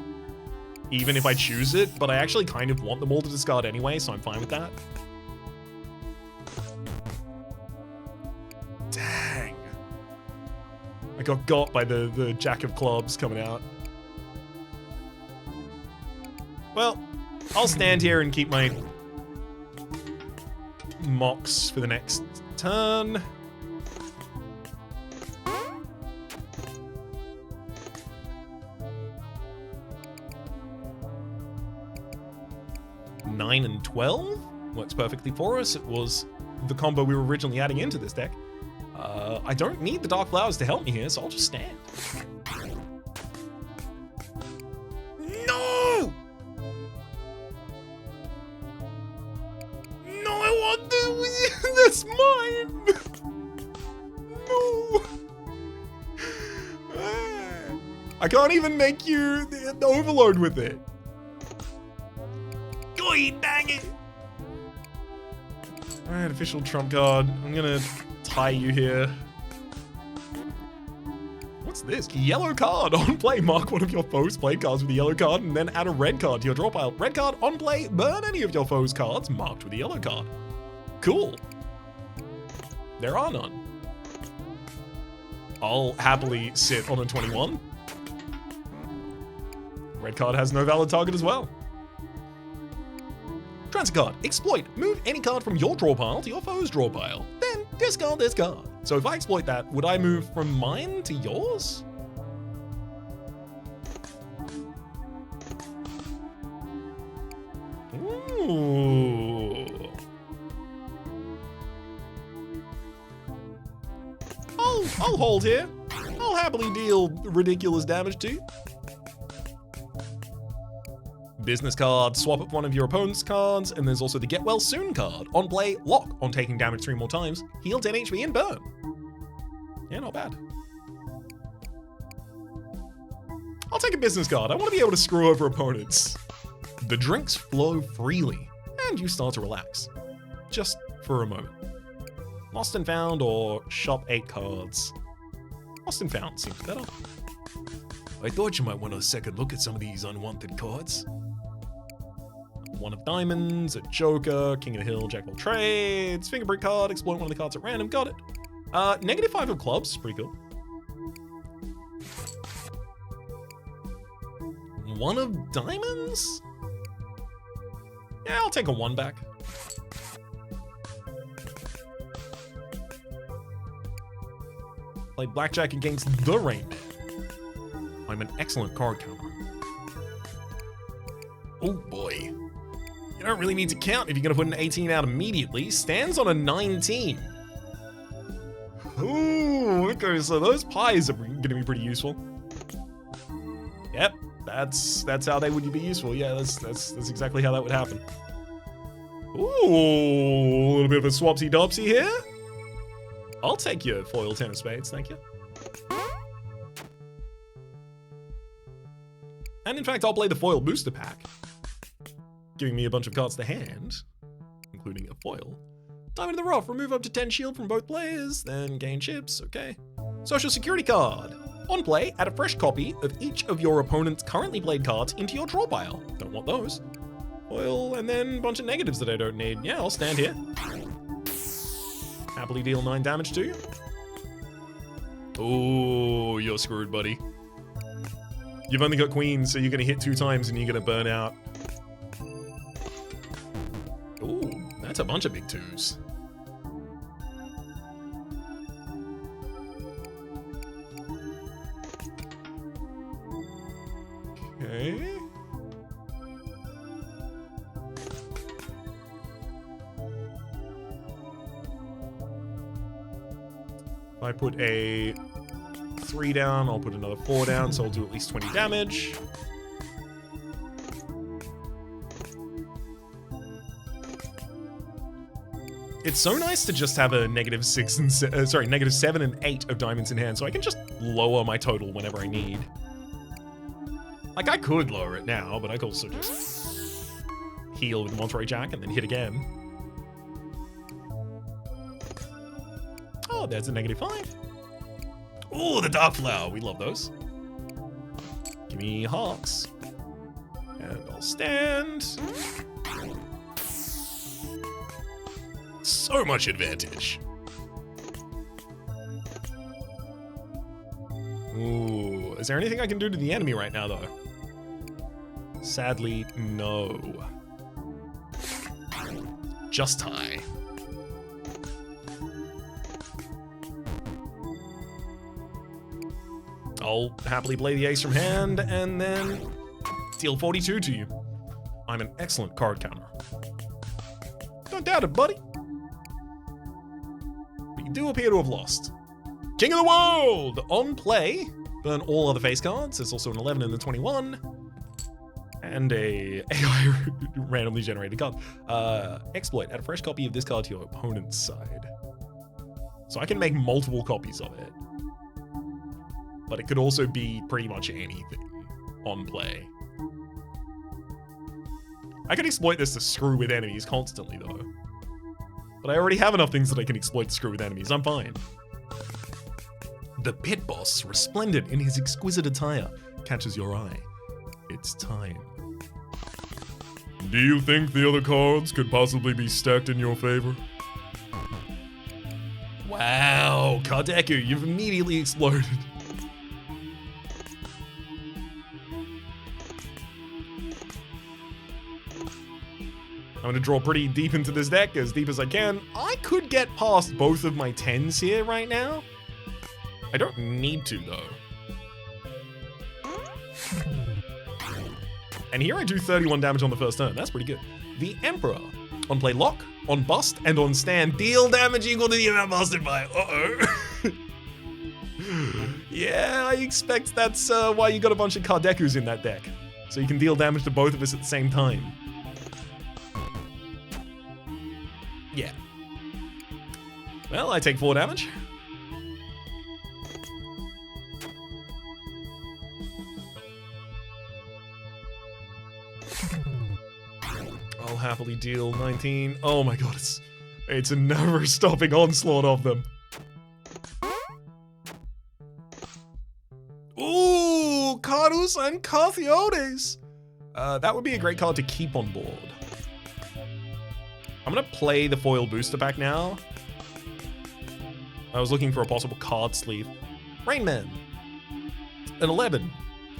[SPEAKER 1] even if I choose it, but I actually kind of want them all to discard anyway, so I'm fine with that. Dang. I got by the Jack of Clubs coming out. Well, I'll stand here and keep my mocks for the next turn. Nine and 12 works perfectly for us. It was the combo we were originally adding into this deck. I don't need the Dark Flowers to help me here, so I'll just stand. No! No, I want this! That's mine! No! I can't even make you the overload with it. Dang it! Alright, official trump card. I'm gonna tie you here. What's this? Yellow card. On play, mark one of your foes' play cards with a yellow card and then add a red card to your draw pile. Red card, on play, burn any of your foes' cards marked with a yellow card. Cool. There are none. I'll happily sit on a 21. Red card has no valid target as well. Transit card. Exploit. Move any card from your draw pile to your foe's draw pile. Then discard this card. So if I exploit that, would I move from mine to yours? Ooh. I'll hold here. I'll happily deal ridiculous damage to you. Business card, swap up one of your opponent's cards, and there's also the Get Well Soon card. On play, lock. On taking damage 3 more times, heal 10 HP and burn. Yeah, not bad. I'll take a business card. I want to be able to screw over opponents. The drinks flow freely, and you start to relax. Just for a moment. Lost and Found or shop 8 cards. Lost and Found seems better. I thought you might want a second look at some of these unwanted cards. One of Diamonds, a Joker, King of the Hill, Jack of all Trades, Fingerprint card, exploit one of the cards at random, got it. -5 of Clubs, is pretty cool. One of Diamonds? Yeah, I'll take a 1 back. Play Blackjack against the Rain Man. I'm an excellent card counter. Oh boy. You don't really need to count if you're gonna put an 18 out immediately. Stands on a 19. Ooh, okay, so those pies are gonna be pretty useful. Yep, that's how they would be useful. Yeah, that's exactly how that would happen. Ooh, a little bit of a swapsy-dopsy here. I'll take your foil 10 of spades, thank you. And in fact, I'll play the foil booster pack, giving me a bunch of cards to hand, including a foil. Diamond in the rough, remove up to 10 shield from both players, then gain chips, okay. Social security card. On play, add a fresh copy of each of your opponent's currently played cards into your draw pile. Don't want those. Foil, and then a bunch of negatives that I don't need. Yeah, I'll stand here. Happily deal 9 damage to you. Oh, you're screwed, buddy. You've only got queens, so you're gonna hit 2 times and you're gonna burn out. Ooh, that's a bunch of big 2s. Okay. If I put a 3 down, I'll put another 4 down, so I'll do at least 20 damage. It's so nice to just have a -6 and -7 and 8 of diamonds in hand, so I can just lower my total whenever I need. Like, I could lower it now, but I could also just heal with Monteray Jack and then hit again. Oh, there's a -5. Ooh, the Dark Flower. We love those. Give me Hearts. And I'll stand. So much advantage. Ooh, is there anything I can do to the enemy right now, though? Sadly, no. Just tie. I'll happily play the ace from hand and then deal 42 to you. I'm an excellent card counter. Don't doubt it, buddy. But you do appear to have lost. King of the World! On play, burn all other face cards. There's also an 11 and a 21. And a AI randomly generated card. Exploit, add a fresh copy of this card to your opponent's side. So I can make multiple copies of it. But it could also be pretty much anything on play. I can exploit this to screw with enemies constantly, though. But I already have enough things that I can exploit to screw with enemies. I'm fine. The pit boss, resplendent in his exquisite attire, catches your eye. It's time. Do you think the other cards could possibly be stacked in your favor? Wow, Cardeku, you've immediately exploded. I'm gonna draw pretty deep into this deck, as deep as I can. I could get past both of my 10s here right now. I don't need to, though. And here I do 31 damage on the first turn. That's pretty good. The Emperor. On play lock, on bust, and on stand, deal damage equal to the amount busted by. Uh-oh. Yeah, I expect that's why you got a bunch of Cardekus in that deck. So you can deal damage to both of us at the same time. Yeah. Well, I take 4 damage. I'll happily deal 19. Oh my god, it's a never-stopping onslaught of them. Ooh, Carus and Carthiotes. That would be a great card to keep on board. I'm gonna play the foil booster pack now. I was looking for a possible card sleeve. Rain Man. An 11.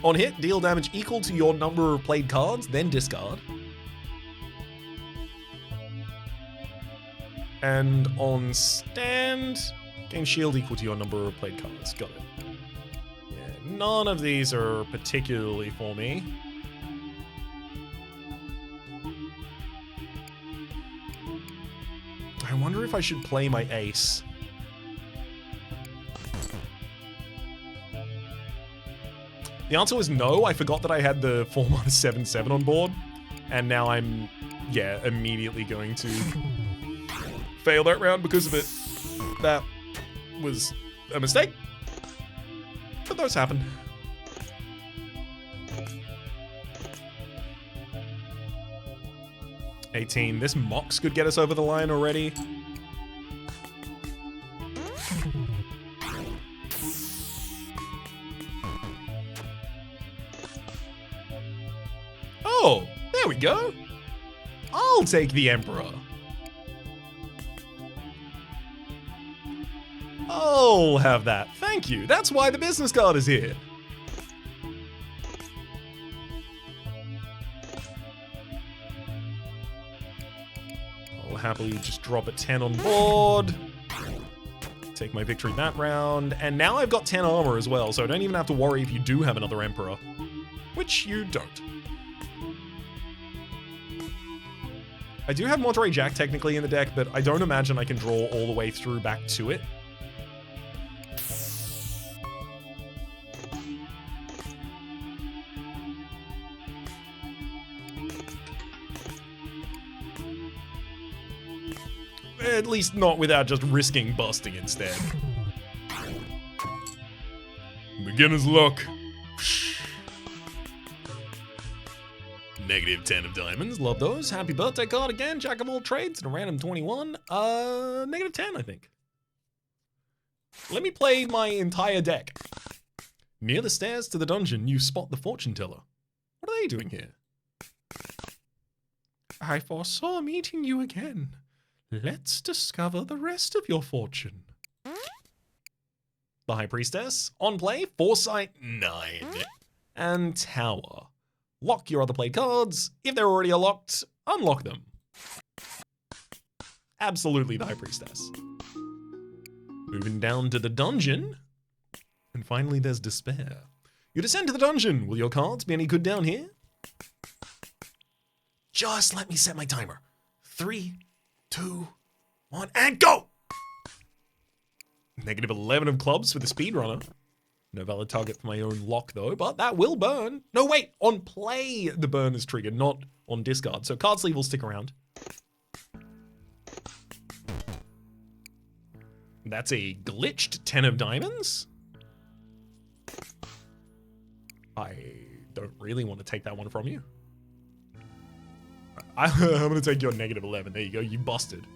[SPEAKER 1] On hit, deal damage equal to your number of played cards, then discard. And on stand, gain shield equal to your number of played cards. Got it. Yeah, none of these are particularly for me. I wonder if I should play my ace. The answer was no. I forgot that I had the 4-7/7 on board. And now I'm, yeah, immediately going to fail that round because of it. That was a mistake. But those happen. $18. This Mox could get us over the line already. Sure, there we go. I'll take the Emperor. I'll have that. Thank you. That's why the business card is here. I'll happily just drop a 10 on board. Take my victory that round. And now I've got 10 armor as well, so I don't even have to worry if you do have another Emperor. Which you don't. I do have Monteray Jack technically in the deck, but I don't imagine I can draw all the way through back to it. At least not without just risking busting instead. Beginner's luck. Negative 10 of diamonds. Love those. Happy birthday card again. Jack of all trades and a random 21. Negative 10, I think. Let me play my entire deck. Near the stairs to the dungeon, you spot the fortune teller. What are they doing here? I foresaw meeting you again. Let's discover the rest of your fortune. The High Priestess. On play, Foresight 9. And Tower. Lock your other played cards. If they're already locked, unlock them. Absolutely the High Priestess. Moving down to the dungeon. And finally there's Despair. You descend to the dungeon. Will your cards be any good down here? Just let me set my timer. 3, 2, 1, and go! Negative 11 of clubs for the speedrunner. No valid target for my own lock though, but that will burn. No, wait, on play the burn is triggered, not on discard. So card sleeve will stick around. That's a glitched 10 of diamonds. I don't really want to take that one from you. I'm going to take your negative 11. There you go. You busted.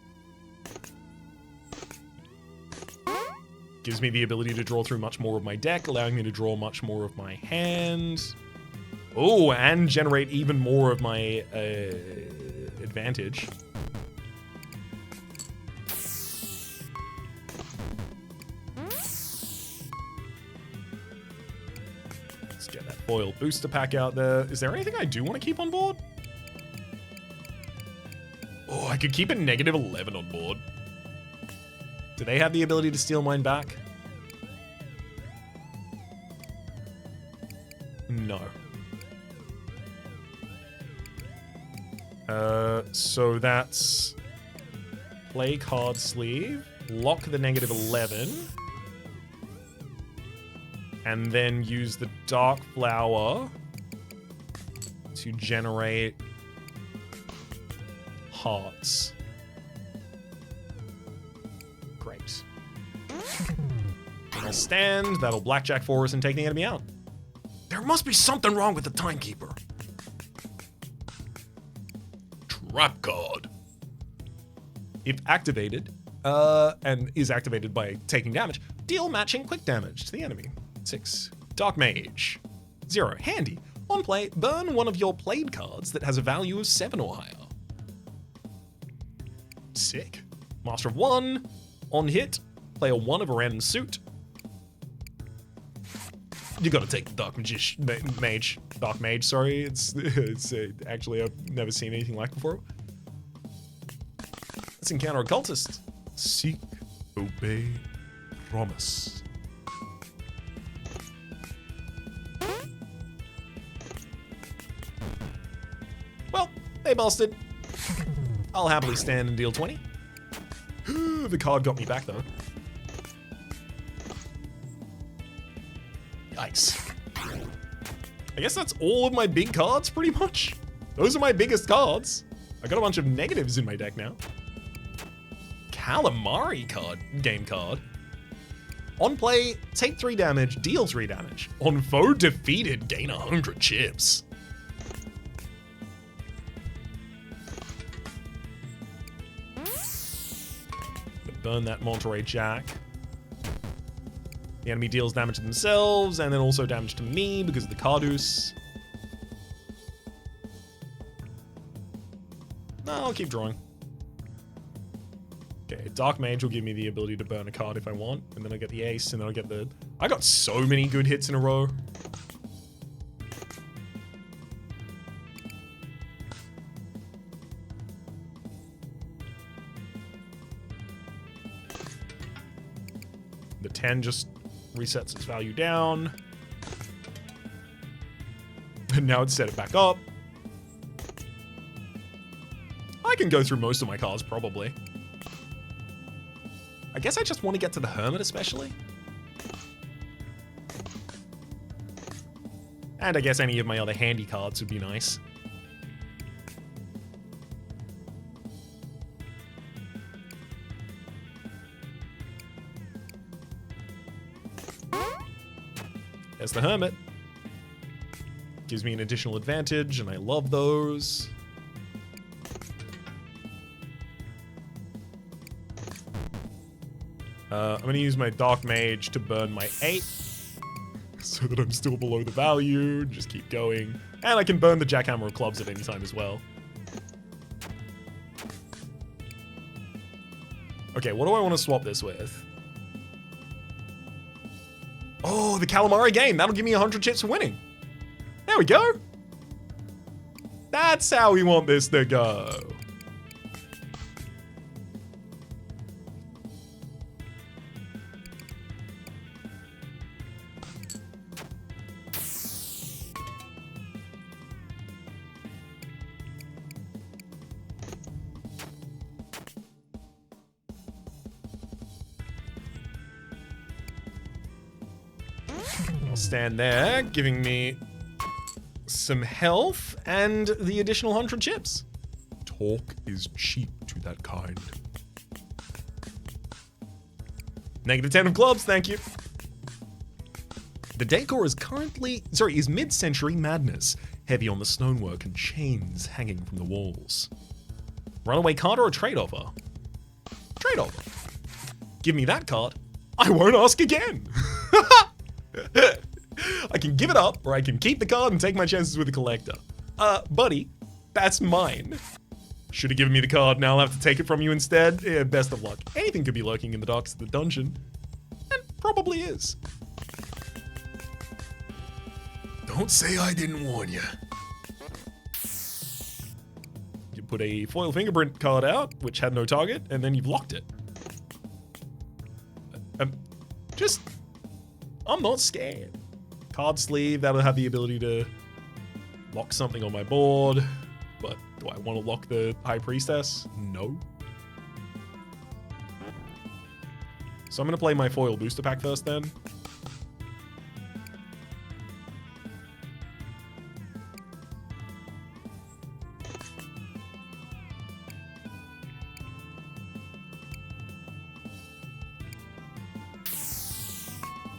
[SPEAKER 1] Gives me the ability to draw through much more of my deck, allowing me to draw much more of my hand. Oh, and generate even more of my advantage. Let's get that foil booster pack out there. Is there anything I do want to keep on board? Oh, I could keep a negative 11 on board. Do they have the ability to steal mine back? No. So that's play card sleeve, lock the negative 11, and then use the dark flower to generate hearts. Great. And I'll stand, that'll blackjack for us and take the enemy out. There must be something wrong with the timekeeper. Trap card. If activated, and is activated by taking damage, deal matching quick damage to the enemy. 6. Dark Mage. 0. Handy. On play, burn one of your played cards that has a value of 7 or higher. Sick. Master of 1. On hit, play a 1 of a random suit. You gotta take the Dark Mage, sorry. It's actually, I've never seen anything like before. Let's encounter a cultist. Seek, obey, promise. Well, they busted. I'll happily stand and deal 20. The card got me back though. Yikes. I guess that's all of my big cards pretty much. Those are my biggest cards. I got a bunch of negatives in my deck now. Calamari card, game card. On play, take 3 damage, deal 3 damage. On foe defeated, gain 100 chips. Burn that Monteray Jack. The enemy deals damage to themselves, and then also damage to me because of the Cardus. No, I'll keep drawing. Okay, Dark Mage will give me the ability to burn a card if I want, and then I get the ace, and then I get the... I got so many good hits in a row. The 10 just resets its value down. And now it's set it back up. I can go through most of my cards, probably. I guess I just want to get to the Hermit, especially. And I guess any of my other handy cards would be nice. There's the Hermit. Gives me an additional advantage, and I love those. I'm going to use my Dark Mage to burn my 8. So that I'm still below the value. Just keep going. And I can burn the Jackhammer of Clubs at any time as well. Okay, what do I want to swap this with? Oh, the Calamari game. That'll give me 100 chips for winning. There we go. That's how we want this to go. I'll stand there, giving me some health and the additional 100 chips. Talk is cheap to that kind. Negative 10 of clubs, thank you. The decor is mid-century madness, heavy on the stonework and chains hanging from the walls. Runaway card or a trade offer? Trade offer. Give me that card. I won't ask again. I can give it up, or I can keep the card and take my chances with the collector. Buddy, that's mine. Should have given me the card, now I'll have to take it from you instead. Yeah, best of luck. Anything could be lurking in the darks of the dungeon. And probably is. Don't say I didn't warn you. You put a foil fingerprint card out, which had no target, and then you've locked it. I'm not scared. Card sleeve, that'll have the ability to lock something on my board. But do I want to lock the High Priestess? No. So I'm going to play my foil booster pack first then.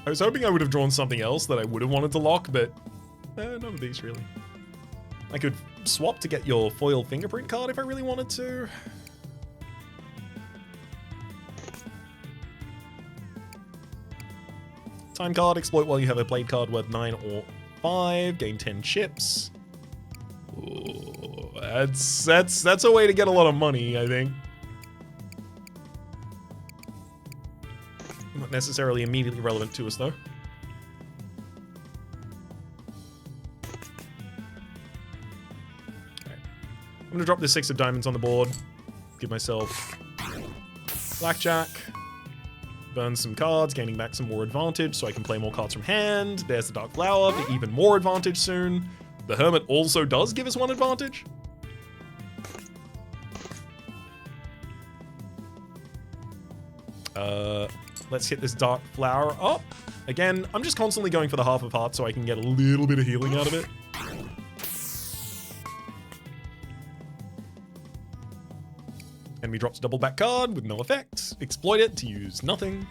[SPEAKER 1] I was hoping I would have drawn something else that I would have wanted to lock, but none of these really. I could swap to get your foil fingerprint card if I really wanted to. Time card, exploit while you have a played card worth 9 or 5, gain 10 chips. Ooh, that's a way to get a lot of money, I think. Not necessarily immediately relevant to us, though. Alright. I'm gonna drop the 6 of diamonds on the board. Give myself Blackjack. Burn some cards, gaining back some more advantage so I can play more cards from hand. There's the Dark Flower, for even more advantage soon. The Hermit also does give us 1 advantage. Let's hit this Dark Flower up. Again, I'm just constantly going for the half of heart so I can get a little bit of healing out of it. Enemy drops a double back card with no effect. Exploit it to use nothing.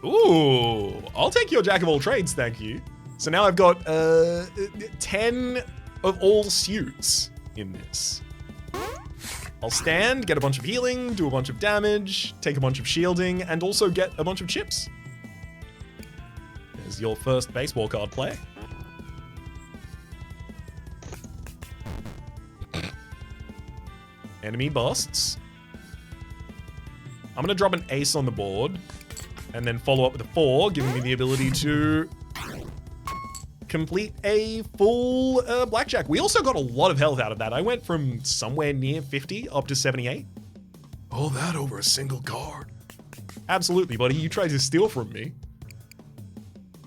[SPEAKER 1] Ooh, I'll take your Jack of all trades, thank you. So now I've got 10 of all suits in this. I'll stand, get a bunch of healing, do a bunch of damage, take a bunch of shielding, and also get a bunch of chips. There's your first baseball card play. Enemy busts. I'm going to drop an ace on the board and then follow up with a 4, giving me the ability to complete a full blackjack. We also got a lot of health out of that. I went from somewhere near 50 up to 78. All that over a single card. Absolutely, buddy. You tried to steal from me.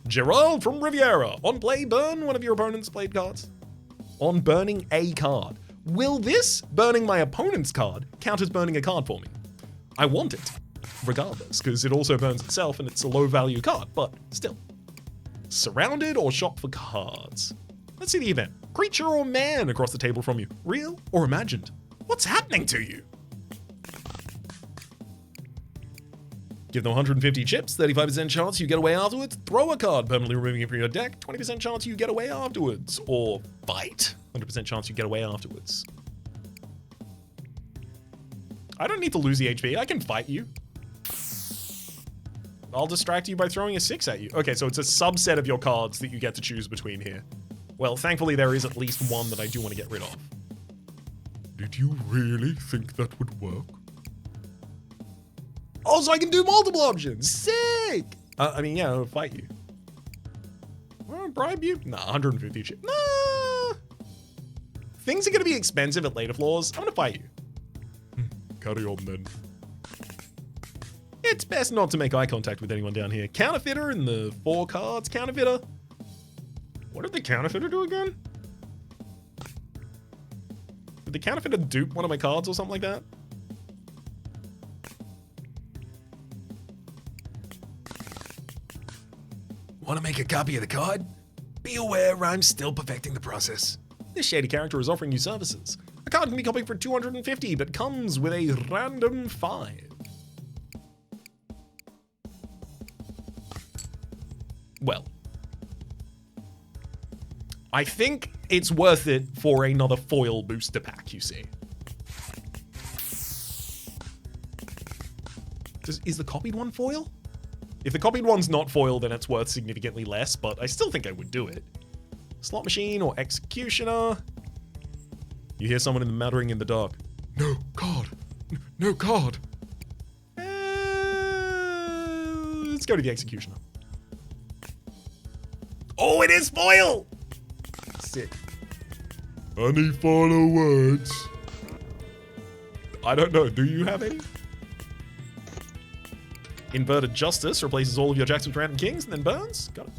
[SPEAKER 1] Gerald from Riviera. On play, burn one of your opponent's played cards. On burning a card. Will this, burning my opponent's card, count as burning a card for me? I want it, regardless, because it also burns itself and it's a low value card, but still. Surrounded or shop for cards? Let's see the event. Creature or man across the table from you. Real or imagined? What's happening to you? Give them 150 chips, 35% chance you get away afterwards. Throw a card, permanently removing it from your deck. 20% chance you get away afterwards. Or fight. 100% chance you get away afterwards. I don't need to lose the HP. I can fight you. I'll distract you by throwing a 6 at you. Okay, so it's a subset of your cards that you get to choose between here. Well, thankfully there is at least one that I do want to get rid of. Did you really think that would work? Oh, so I can do multiple options. Sick! I mean, yeah, I'll fight you. Well, bribe you? Nah, 150 chips. Nah! Things are going to be expensive at later floors. I'm going to fight you. Carry on then. It's best not to make eye contact with anyone down here. Counterfeiter in the 4 cards. Counterfeiter. What did the counterfeiter do again? Did the counterfeiter dupe one of my cards or something like that? Want to make a copy of the card? Be aware I'm still perfecting the process. This shady character is offering you services. A card can be copied for 250, but comes with a random 5. Well, I think it's worth it for another foil booster pack, you see. Is the copied one foil? If the copied one's not foil, then it's worth significantly less, but I still think I would do it. Slot machine or executioner. You hear someone muttering in the dark. No card. No card. Let's go to the executioner. Oh, it is foil! Sick. Any final words? I don't know. Do you have any? Inverted Justice replaces all of your jacks with random kings and then burns. Got it.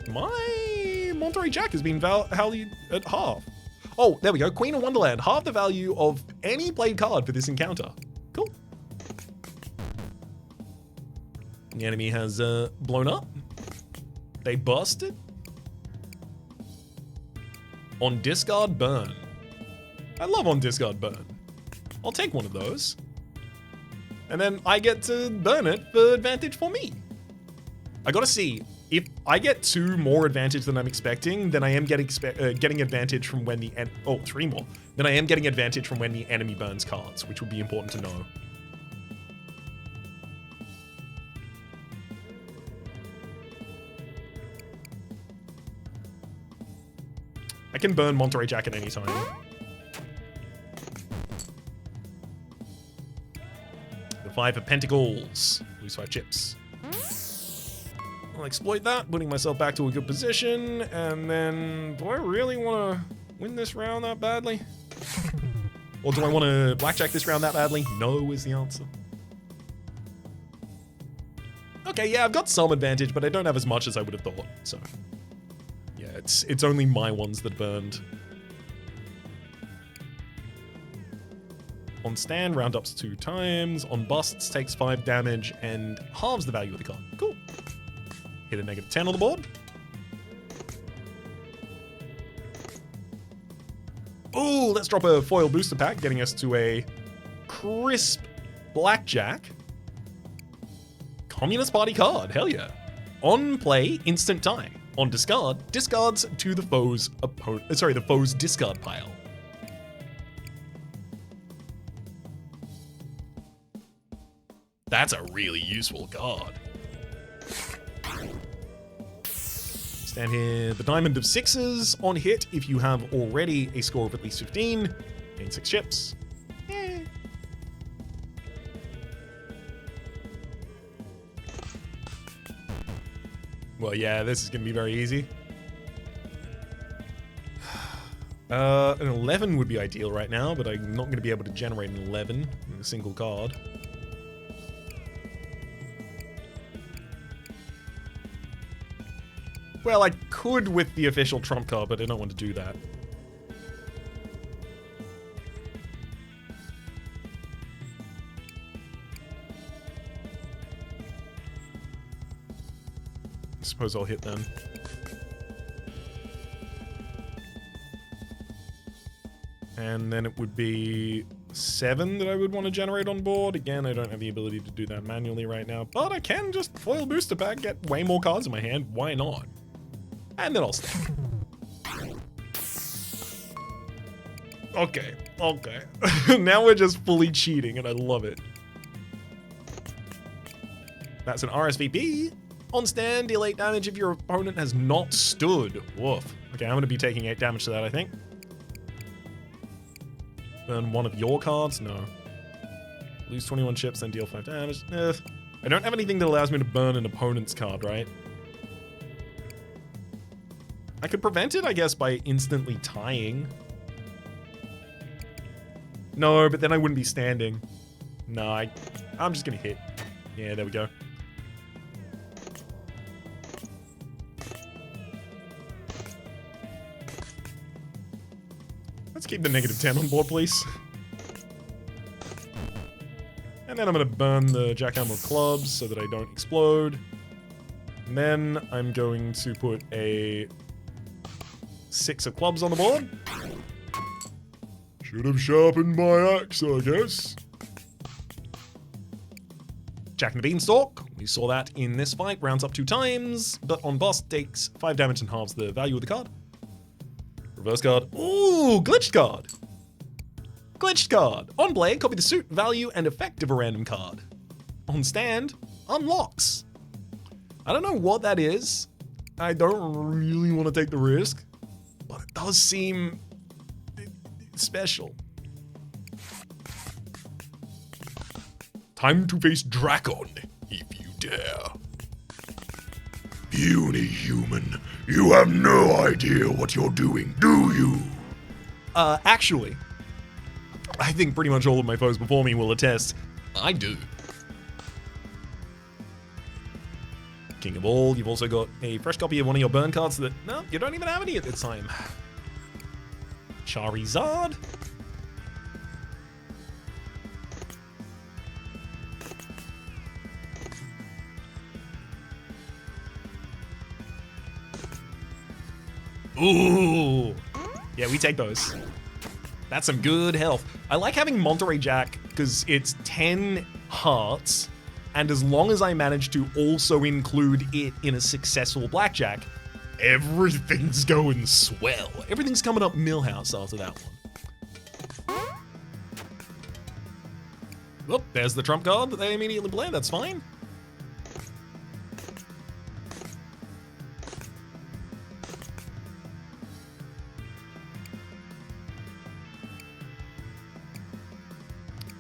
[SPEAKER 1] My Monteray Jack has been valued at half. Oh, there we go. Queen of Wonderland. Half the value of any played card for this encounter. Cool. The enemy has blown up. They busted. On discard burn. I love on discard burn. I'll take one of those. And then I get to burn it for advantage for me. I gotta see, if I get 2 more advantage than I'm expecting, then I am getting advantage from when the 3 more. Then I am getting advantage from when the enemy burns cards, which would be important to know. I can burn Monteray Jack at any time. The 5 of Pentacles. Lose 5 chips. I'll exploit that, putting myself back to a good position, and then... Do I really want to win this round that badly? Or do I want to blackjack this round that badly? No is the answer. Okay, yeah, I've got some advantage, but I don't have as much as I would have thought, so... Yeah, it's only my ones that burned. On stand, round ups 2 times. On busts, takes 5 damage and halves the value of the card. Cool. Hit a -10 on the board. Ooh, let's drop a foil booster pack, getting us to a crisp blackjack. Communist Party card, hell yeah. On play, instant time. On discard, discards to the foe's opponent. Sorry, the foe's discard pile. That's a really useful card. Stand here. The Diamond of Sixes on hit if you have already a score of at least 15. Gain 6 chips. Well, yeah, this is going to be very easy. An 11 would be ideal right now, but I'm not going to be able to generate an 11 in a single card. Well, I could with the official trump card, but I don't want to do that. I suppose I'll hit then. And then it would be 7 that I would want to generate on board. Again, I don't have the ability to do that manually right now, but I can just foil booster pack, get way more cards in my hand. Why not? And then I'll stand. Okay. Now we're just fully cheating, and I love it. That's an RSVP. On stand, deal 8 damage if your opponent has not stood. Woof. Okay, I'm going to be taking 8 damage to that, I think. Burn one of your cards? No. Lose 21 chips, then deal 5 damage. I don't have anything that allows me to burn an opponent's card, right? I could prevent it, I guess, by instantly tying. No, but then I wouldn't be standing. No, I'm just gonna hit. Yeah, there we go. Let's keep the -10 on board, please. And then I'm gonna burn the jackhammer of clubs so that I don't explode. And then I'm going to put a 6 of clubs on the board. Should have sharpened my axe, I guess. Jack and the Beanstalk. We saw that in this fight. Rounds up 2 times, but on boss takes 5 damage and halves the value of the card. Reverse card. Ooh, glitched card. Glitched card. On play, copy the suit, value, and effect of a random card. On stand, unlocks. I don't know what that is. I don't really want to take the risk, but it does seem special. Time to face Drakon, if you dare.
[SPEAKER 3] Puny human, you have no idea what you're doing, do you?
[SPEAKER 1] Actually, I think pretty much all of my foes before me will attest. I do. King of all, you've also got a fresh copy of one of your burn cards that, no, you don't even have any at this time. Charizard. Ooh. Yeah, we take those. That's some good health. I like having Monteray Jack because it's 10 hearts, and as long as I manage to also include it in a successful Blackjack, everything's going swell. Everything's coming up Millhouse after that one. Oh, there's the trump card that they immediately play. That's fine.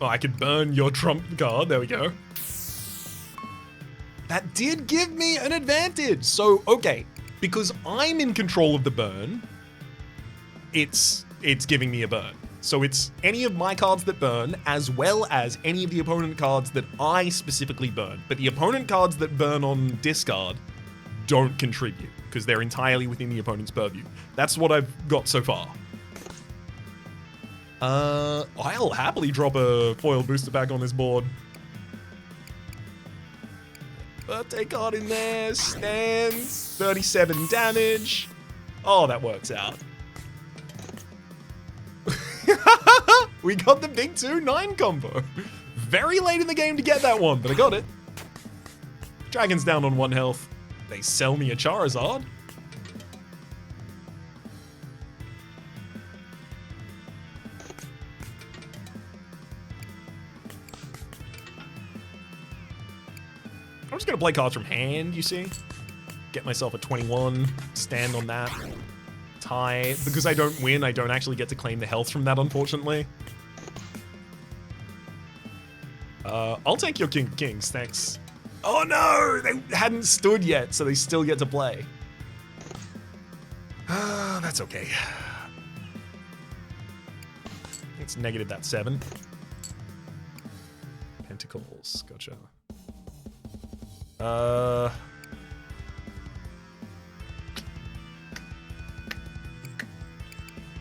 [SPEAKER 1] Oh, I could burn your trump card. There we go. That did give me an advantage. So, okay, because I'm in control of the burn, it's giving me a burn. So it's any of my cards that burn, as well as any of the opponent cards that I specifically burn. But the opponent cards that burn on discard don't contribute, because they're entirely within the opponent's purview. That's what I've got so far. I'll happily drop a foil booster pack on this board. Birthday card in there, stands, 37 damage. Oh, that works out. We got the big 2-9 combo. Very late in the game to get that one, but I got it. Dragon's down on 1 health. They sell me a Charizard. I'm just gonna play cards from hand, you see? Get myself a 21, stand on that. Tie. Because I don't win, I don't actually get to claim the health from that, unfortunately. I'll take your King of Kings, thanks. Oh no! They hadn't stood yet, so they still get to play. That's okay. Let's negative that 7. Pentacles, gotcha.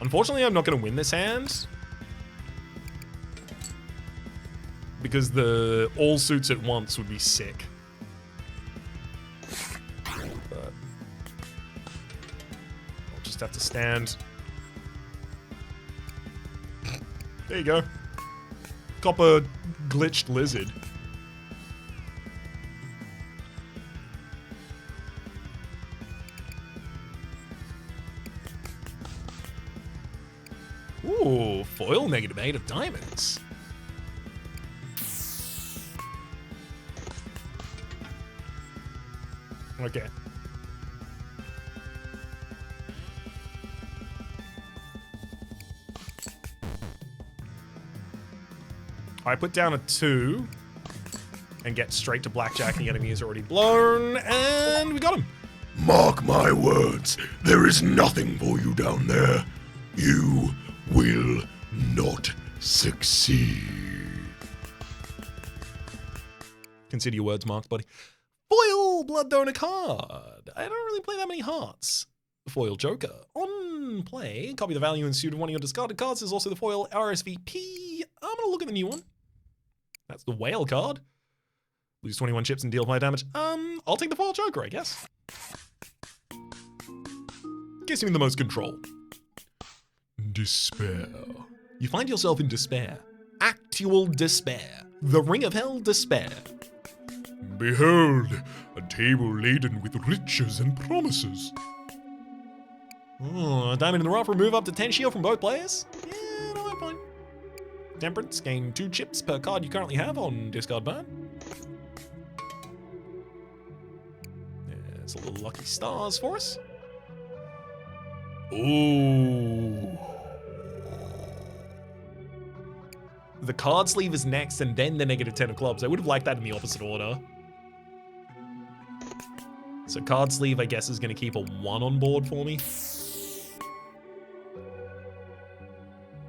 [SPEAKER 1] Unfortunately, I'm not going to win this hand. Because the all suits at once would be sick. But I'll just have to stand. There you go. Copper glitched lizard. Ooh, foil -8 of diamonds. Okay. I put down a 2 and get straight to Blackjack, and the enemy is already blown, and we got him.
[SPEAKER 3] Mark my words, there is nothing for you down there. You will not succeed.
[SPEAKER 1] Consider your words marked, buddy. Foil Blood Donor card. I don't really play that many hearts. Foil Joker. On play, copy the value and suit of one of your discarded cards. There's also the foil RSVP. I'm going to look at the new one. That's the whale card. Lose 21 chips and deal 5 damage. I'll take the foil Joker, I guess. Gives me the most control. Despair. You find yourself in despair. Actual despair. The Ring of Hell despair.
[SPEAKER 3] Behold, a table laden with riches and promises.
[SPEAKER 1] Oh, diamond in the rough, remove up to 10 shield from both players? Yeah, no, I'm fine. Temperance, gain 2 chips per card you currently have on discard burn. There's a little lucky stars for us. Ooh. The card sleeve is next and then the -10 of clubs. I would have liked that in the opposite order. So card sleeve, I guess, is going to keep a 1 on board for me.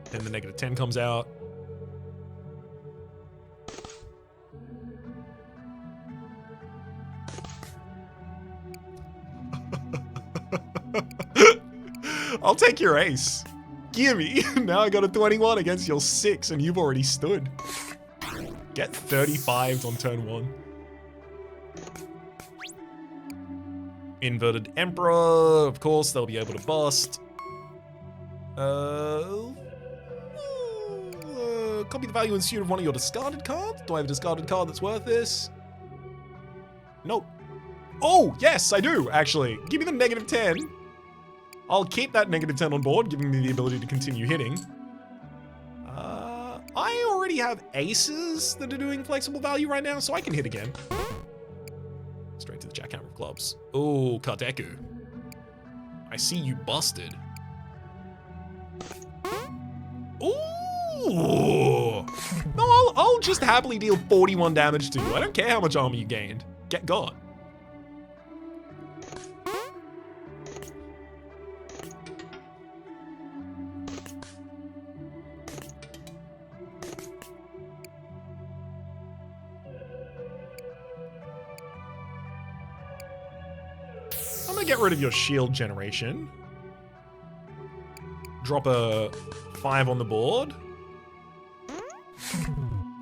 [SPEAKER 1] Then the -10 comes out. I'll take your ace. Gimme. Now I got a 21 against your 6 and you've already stood. Get 35 on turn 1. Inverted Emperor, of course, they'll be able to bust. Copy the value and suit of one of your discarded cards. Do I have a discarded card that's worth this? Nope. Oh, yes, I do, actually. Give me the -10. I'll keep that -10 on board, giving me the ability to continue hitting. I already have aces that are doing flexible value right now, so I can hit again. Straight to the jackhammer of clubs. Oh, Kardeku. I see you busted. Ooh. No, I'll just happily deal 41 damage to you. I don't care how much armor you gained. Get God. I'm gonna get rid of your shield generation. Drop a 5 on the board.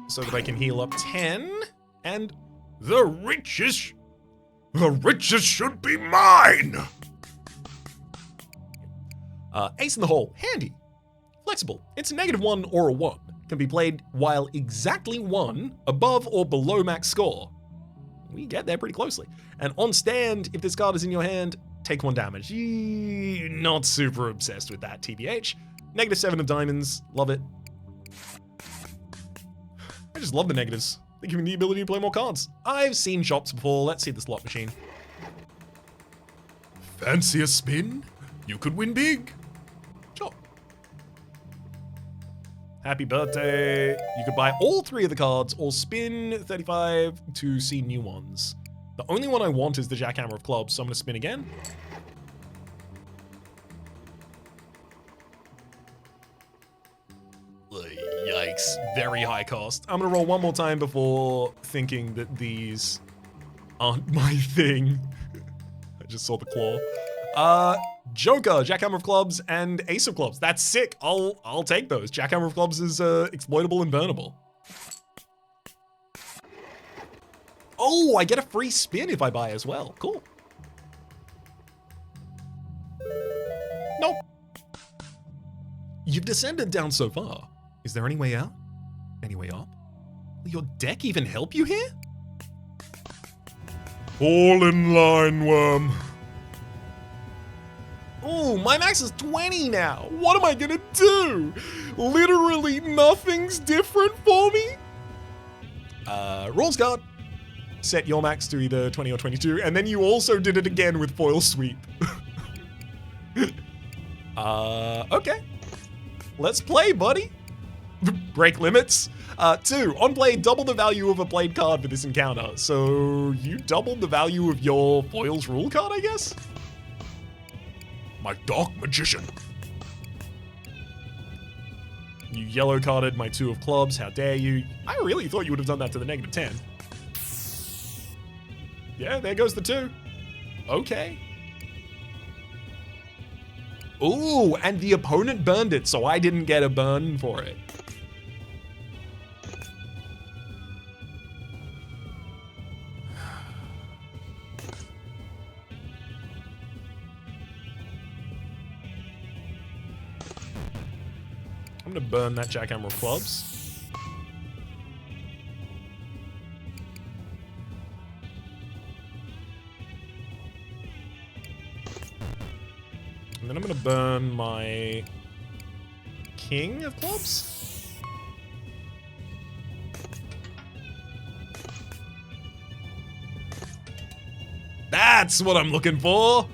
[SPEAKER 1] So that I can heal up 10. And
[SPEAKER 3] The riches should be mine.
[SPEAKER 1] Ace in the hole, handy. Flexible, it's a -1 or a 1. Can be played while exactly 1 above or below max score. We get there pretty closely. And on stand, if this card is in your hand, take 1 damage. Not super obsessed with that, TBH. -7 of diamonds, love it. I just love the negatives. They give me the ability to play more cards. I've seen shops before. Let's see the slot machine.
[SPEAKER 3] Fancy a spin? You could win big.
[SPEAKER 1] Sure. Happy birthday. You could buy all 3 of the cards or spin 35 to see new ones. The only one I want is the Jackhammer of Clubs, so I'm going to spin again. Yikes. Very high cost. I'm going to roll one more time before thinking that these aren't my thing. I just saw the claw. Joker, Jackhammer of Clubs, and Ace of Clubs. That's sick. I'll take those. Jackhammer of Clubs is exploitable and burnable. Oh, I get a free spin if I buy as well. Cool. Nope. You've descended down so far. Is there any way out? Any way up? Will your deck even help you here?
[SPEAKER 3] Fall in line, worm.
[SPEAKER 1] Oh, my max is 20 now. What am I gonna do? Literally nothing's different for me? Rules card. Set your max to either 20 or 22, and then you also did it again with foil sweep. Okay. Let's play, buddy. Break limits. 2, on play, double the value of a played card for this encounter. So you doubled the value of your foil's rule card, I guess?
[SPEAKER 3] My Dark Magician.
[SPEAKER 1] You yellow carded my 2 of clubs. How dare you? I really thought you would have done that to the -10. Yeah, there goes the 2. Okay. Ooh, and the opponent burned it, so I didn't get a burn for it. I'm gonna burn that Jackhammer of Clubs. And then I'm gonna burn my King of Clubs. That's what I'm looking for.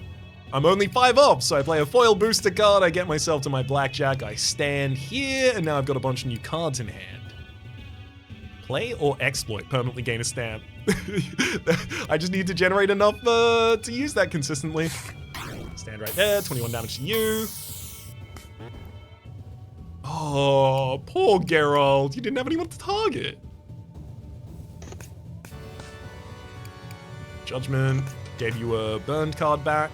[SPEAKER 1] I'm only 5 up, so I play a foil booster card, I get myself to my Blackjack, I stand here, and now I've got a bunch of new cards in hand. Play or exploit, permanently gain a stamp. I just need to generate enough to use that consistently. Stand right there, 21 damage to you. Oh, poor Geralt, you didn't have anyone to target. Judgment, gave you a burned card back.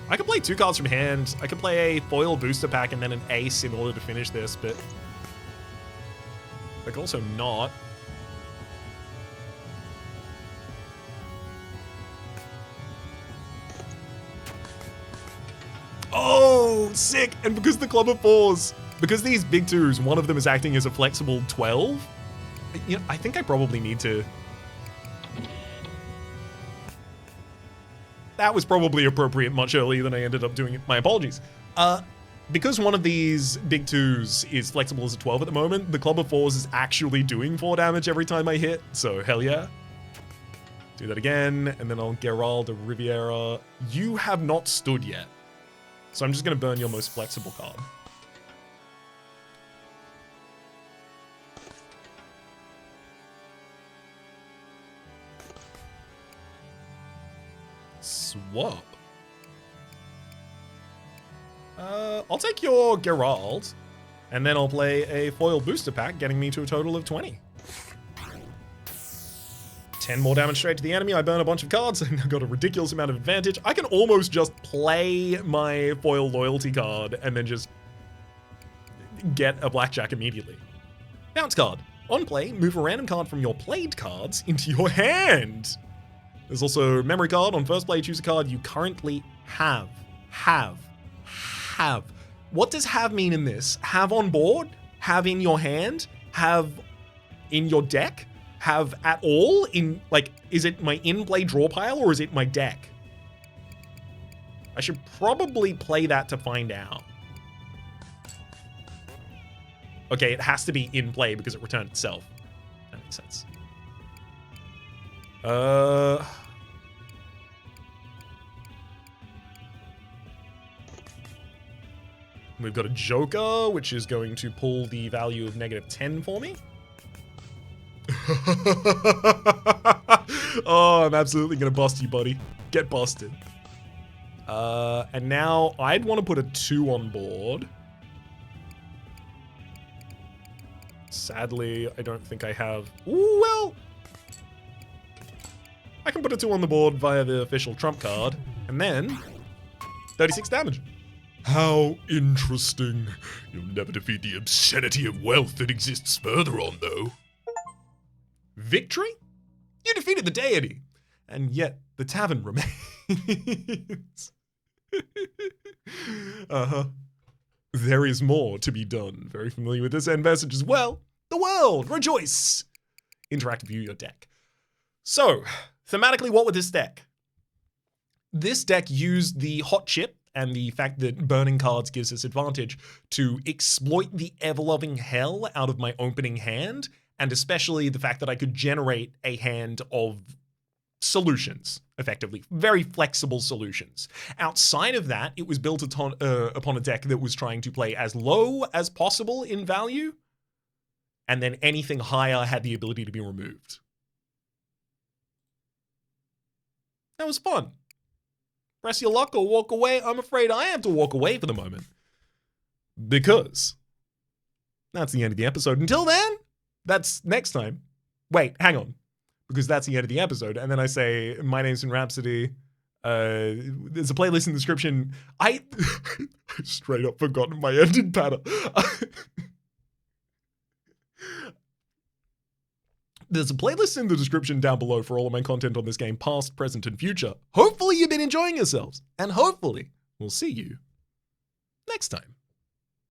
[SPEAKER 1] I could play 2 cards from hand. I could play a foil booster pack and then an ace in order to finish this, but I could also not. Oh, sick! And because the Club of Fours, because these big 2s, one of them is acting as a flexible 12, you know, I think I probably need to... That was probably appropriate much earlier than I ended up doing it. My apologies. Because one of these big 2s is flexible as a 12 at the moment, the Club of Fours is actually doing 4 damage every time I hit, so hell yeah. Do that again, and then I'll Geralt of Riviera. You have not stood yet, so I'm just gonna burn your most flexible card. Swap. I'll take your Geralt, and then I'll play a foil booster pack, getting me to a total of 20. 10 more damage straight to the enemy. I burn a bunch of cards, and I've got a ridiculous amount of advantage. I can almost just play my foil loyalty card, and then just get a Blackjack immediately. Bounce card. On play, move a random card from your played cards into your hand. There's also memory card. On first play, choose a card you currently have. Have. What does have mean in this? Have on board? Have in your hand? Have in your deck? Have at all? In, like, is it my in-play draw pile or is it my deck? I should probably play that to find out. Okay, it has to be in play because it returned itself. That makes sense. We've got a Joker, which is going to pull the value of -10 for me. Oh, I'm absolutely going to bust you, buddy. Get busted. And now I'd want to put a 2 on board. Sadly, I don't think I have... Ooh, well... I can put a 2 on the board via the official trump card. And then... 36 damage.
[SPEAKER 3] How interesting. You'll never defeat the obscenity of wealth that exists further on, though.
[SPEAKER 1] Victory? You defeated the deity. And yet, the tavern remains. There is more to be done. Very familiar with this end message as well. The world, rejoice. Interactive view your deck. So, thematically, what with this deck? This deck used the hot chip and the fact that burning cards gives us advantage to exploit the ever-loving hell out of my opening hand, and especially the fact that I could generate a hand of solutions, effectively. Very flexible solutions. Outside of that, it was built upon a deck that was trying to play as low as possible in value, and then anything higher had the ability to be removed. That was fun. Press your luck or walk away. I'm afraid I have to walk away for the moment. Because that's the end of the episode. Until then, that's next time. Wait, hang on. Because that's the end of the episode. And then I say, my name's in Rhapsody. There's a playlist in the description. I straight up forgotten my ending pattern. There's a playlist in the description down below for all of my content on this game, past, present, and future. Hopefully you've been enjoying yourselves. And hopefully we'll see you next time.